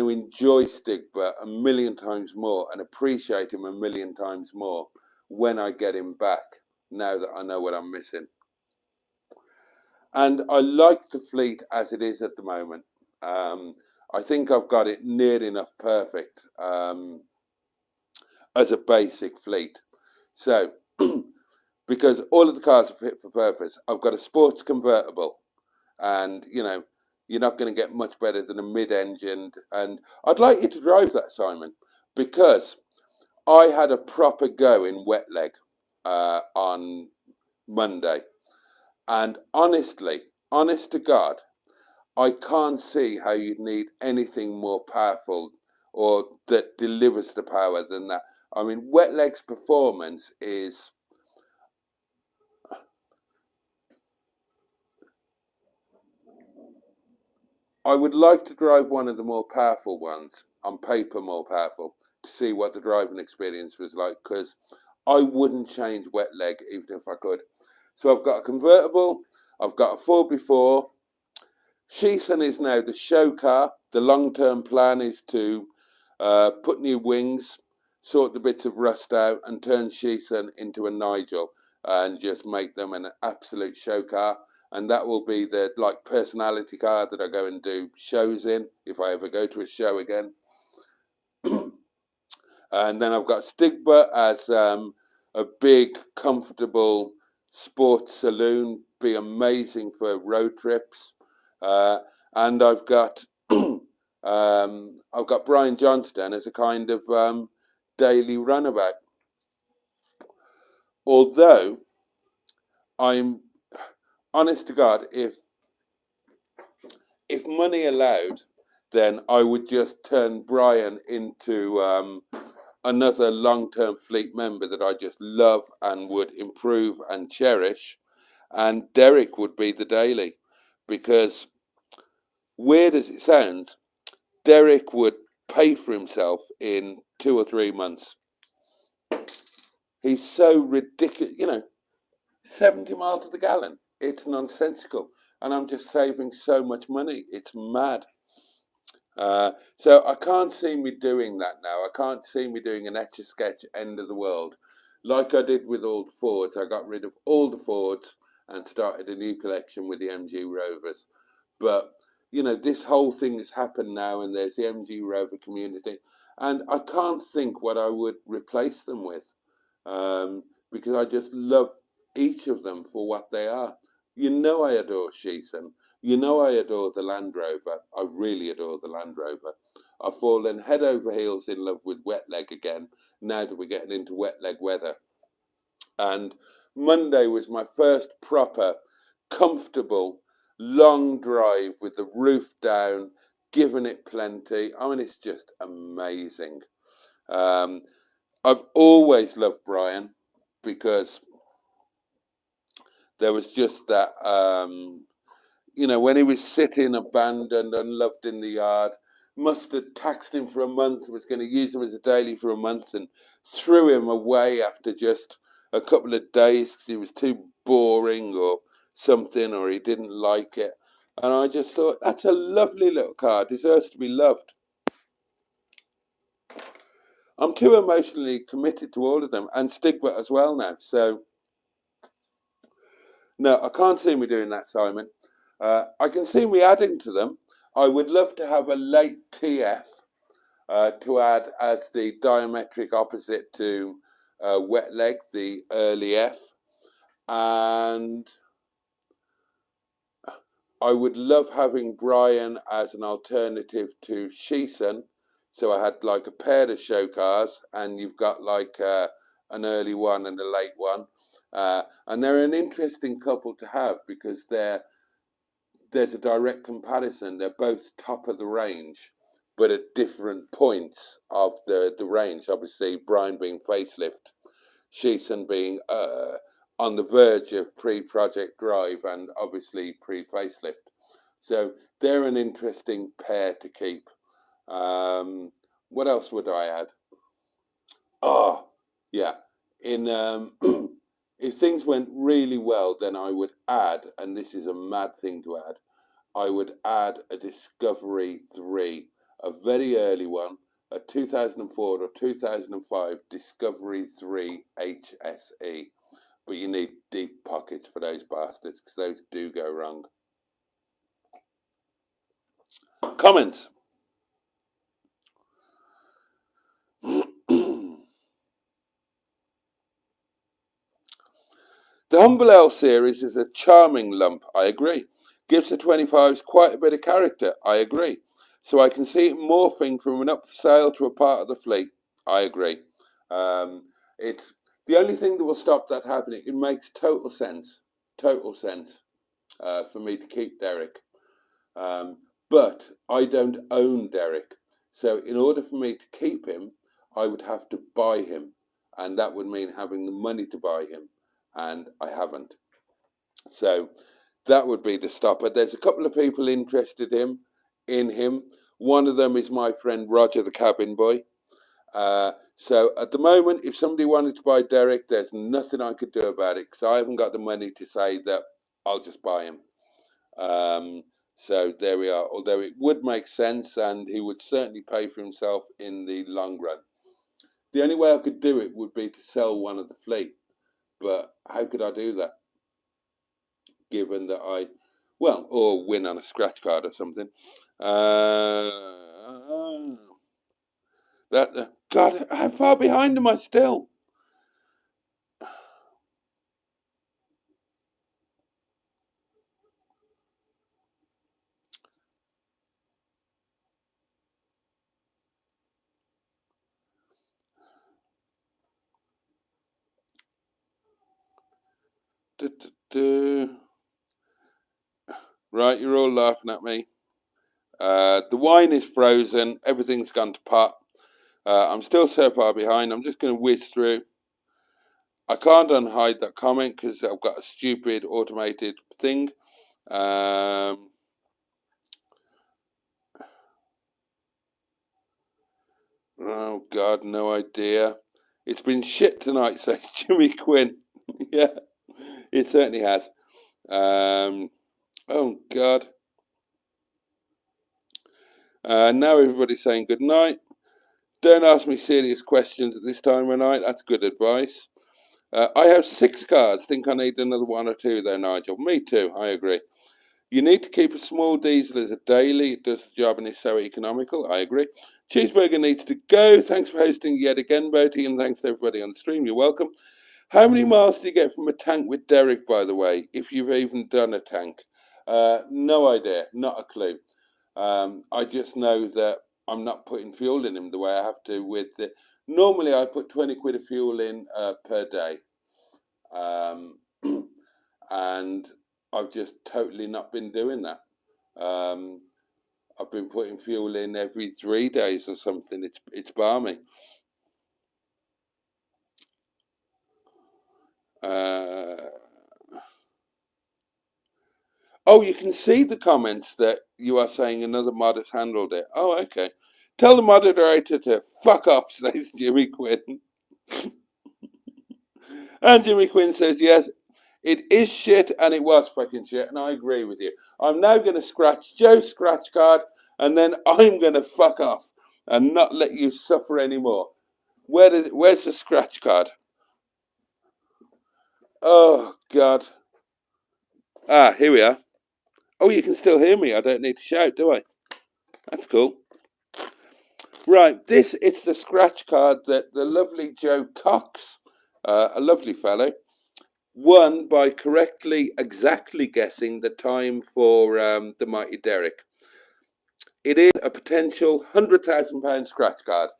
enjoy Stigbürt a million times more and appreciate him a million times more when I get him back, now that I know what I'm missing. And I like the fleet as it is at the moment. I think I've got it near enough perfect as a basic fleet. So, because all of the cars are fit for purpose, I've got a sports convertible, and you're not going to get much better than a mid-engined. And I'd like you to drive that, Simon, because I had a proper go in Wetleg on Monday. And honest to God, I can't see how you'd need anything more powerful or that delivers the power than that. I mean, Wetleg's performance is... I would like to drive one of the more powerful ones, on paper more powerful, to see what the driving experience was like, because I wouldn't change Wetleg even if I could. So I've got a convertible, I've got a 4x4. Shison is now the show car. The long-term plan is to put new wings, sort the bits of rust out, and turn Shison into a Nigel and just make them an absolute show car. And that will be the personality car that I go and do shows in if I ever go to a show again. And then I've got Stigbürt as a big, comfortable sports saloon, be amazing for road trips. And I've got Brian Johnston as a kind of daily runabout. Although I'm honest to God, if money allowed, then I would just turn Brian into another long-term fleet member that I just love and would improve and cherish, and Derek would be the daily. because, weird as it sounds, Derek would pay for himself in 2 or 3 months. He's so ridiculous, 70 miles to the gallon. It's nonsensical. And I'm just saving so much money. It's mad. So I can't see me doing that now. I can't see me doing an Etch-a-Sketch end of the world. Like I did with all the Fords. I got rid of all the Fords and started a new collection with the MG Rovers. But, this whole thing has happened now, and there's the MG Rover community. And I can't think what I would replace them with, because I just love each of them for what they are. I adore Shison. I adore the Land Rover. I really adore the Land Rover. I've fallen head over heels in love with Wetleg again, now that we're getting into Wetleg weather. And Monday was my first proper, comfortable, long drive with the roof down, giving it plenty. I mean, it's just amazing. I've always loved Brian because there was just that, when he was sitting abandoned, unloved in the yard, Mustard taxed him for a month, was going to use him as a daily for a month, and threw him away after just a couple of days because he was too boring or something, or he didn't like it. And I just thought, that's a lovely little car, deserves to be loved. I'm too emotionally committed to all of them, and Stigbürt as well now. So, no, I can't see me doing that, Simon. I can see me adding to them. I would love to have a late TF to add as the diametric opposite to Wetleg, the early F. And I would love having Brian as an alternative to Shison. So I had like a pair of show cars, and you've got like an early one and a late one. And they're an interesting couple to have because there's a direct comparison. They're both top of the range, but at different points of the range. Obviously, Brian being facelift, Shison being on the verge of pre-project drive and obviously pre-facelift. So they're an interesting pair to keep. What else would I add? Oh, yeah. In if things went really well, then I would add, and this is a mad thing to add, I would add a Discovery 3, a very early one, a 2004 or 2005 Discovery 3 HSE. But you need deep pockets for those bastards, because those do go wrong. Comments? The Humble L series is a charming lump, I agree. Gives the 25s quite a bit of character, I agree. So I can see it morphing from an up for sale to a part of the fleet, I agree. It's the only thing that will stop that happening. It makes total sense for me to keep Derek. But I don't own Derek. So in order for me to keep him, I would have to buy him. And that would mean having the money to buy him. And I haven't. So that would be the stopper. There's a couple of people interested in him. One of them is my friend Roger, the cabin boy. So at the moment, if somebody wanted to buy Derek, there's nothing I could do about it because I haven't got the money to say that I'll just buy him. So there we are. Although it would make sense, and he would certainly pay for himself in the long run. The only way I could do it would be to sell one of the fleet. But how could I do that? Given that or win on a scratch card or something. God, how far behind am I still? Right, you're all laughing at me. The wine is frozen. Everything's gone to pot. I'm still so far behind. I'm just going to whiz through. I can't unhide that comment because I've got a stupid automated thing. Um, oh, God, no idea. It's been shit tonight, says Jimmy Quinn. Yeah, it certainly has. Oh, God. Now everybody's saying good night. Don't ask me serious questions at this time of night. That's good advice. I have 6 cards. Think I need another 1 or 2 though, Nigel. Me too. I agree. You need to keep a small diesel as a daily. It does the job and is so economical. I agree. Cheeseburger needs to go. Thanks for hosting yet again, Boaty, and thanks to everybody on the stream. You're welcome. How many miles do you get from a tank with Derek, by the way, if you've even done a tank? No idea. Not a clue. I just know that I'm not putting fuel in him the way I have to with the... Normally, I put 20 quid of fuel in per day. And I've just totally not been doing that. I've been putting fuel in every 3 days or something. It's balmy. Oh, you can see the comments that you are saying another mod has handled it. Oh, okay. Tell the moderator to fuck off, says Jimmy Quinn. And Jimmy Quinn says, yes, it is shit and it was fucking shit. And I agree with you. I'm now going to scratch Joe's scratch card and then I'm going to fuck off and not let you suffer anymore. Where's the scratch card? Oh, God. Ah, here we are. Oh, you can still hear me. I don't need to shout, do I? That's cool. Right, it's the scratch card that the lovely Joe Cox, a lovely fellow, won by exactly guessing the time for the Mighty Derek. It is a potential £100,000 scratch card.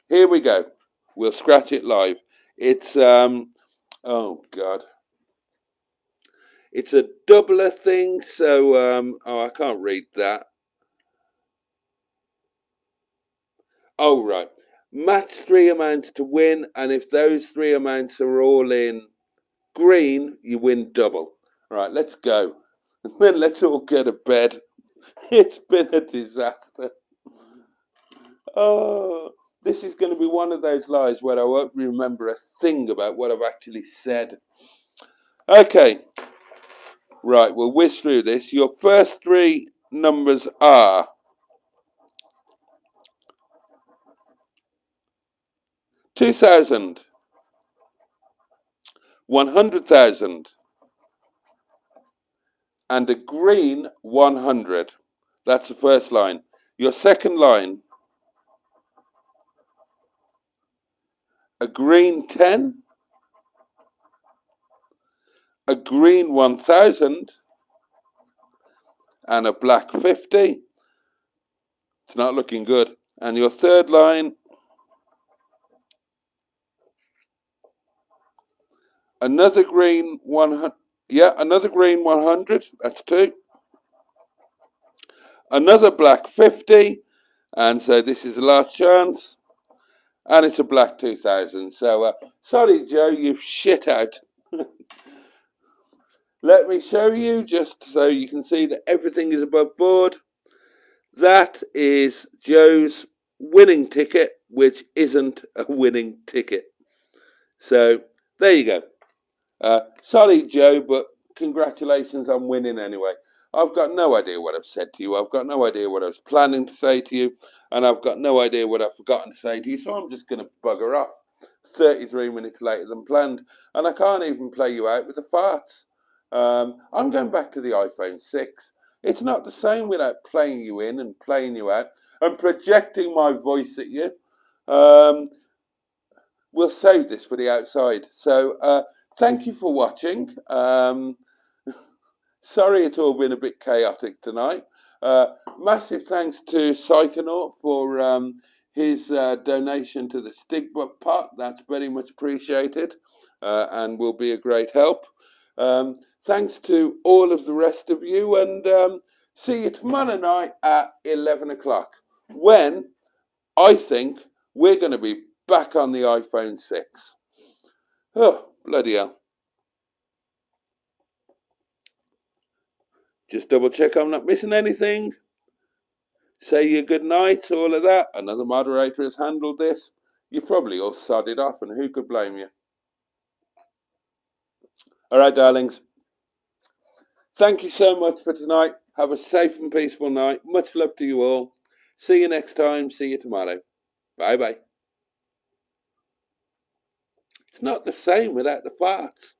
Here we go. We'll scratch it live. It's, oh, God. It's a doubler thing, so, oh, I can't read that. Oh, right. Match 3 amounts to win, and if those 3 amounts are all in green, you win double. Right, let's go. Then let's all go to bed. It's been a disaster. Oh, this is going to be one of those lives where I won't remember a thing about what I've actually said. Okay. Right, we'll whiz through this. Your first 3 numbers are 2,000, 100,000, and a green 100. That's the first line. Your second line, a green 10, a green 1,000, and a black 50. It's not looking good. And your third line, another green 100. Yeah, another green 100. That's 2. Another black 50. And so this is the last chance. And it's a black 2,000. So, sorry, Joe, you've shit out. Let me show you just so you can see that everything is above board. That is Joe's winning ticket, which isn't a winning ticket. So there you go. Sorry, Joe, but congratulations on winning anyway. I've got no idea what I've said to you. I've got no idea what I was planning to say to you. And I've got no idea what I've forgotten to say to you. So I'm just going to bugger off 33 minutes later than planned. And I can't even play you out with the farts. I'm going back to the iPhone 6. It's not the same without playing you in and playing you out and projecting my voice at you. We'll save this for the outside. So thank you for watching. Sorry it's all been a bit chaotic tonight. Massive thanks to Psychonaut for his donation to the Stigbürt pot. That's very much appreciated and will be a great help. Thanks to all of the rest of you, and see you tomorrow night at 11 o'clock, when I think we're going to be back on the iPhone 6. Oh, bloody hell. Just double check I'm not missing anything. Say your good nights, all of that. Another moderator has handled this. You probably all sodded off, and who could blame you? All right, darlings. Thank you so much for tonight. Have a safe and peaceful night. Much love to you all. See you next time. See you tomorrow. Bye-bye. It's not the same without the farts.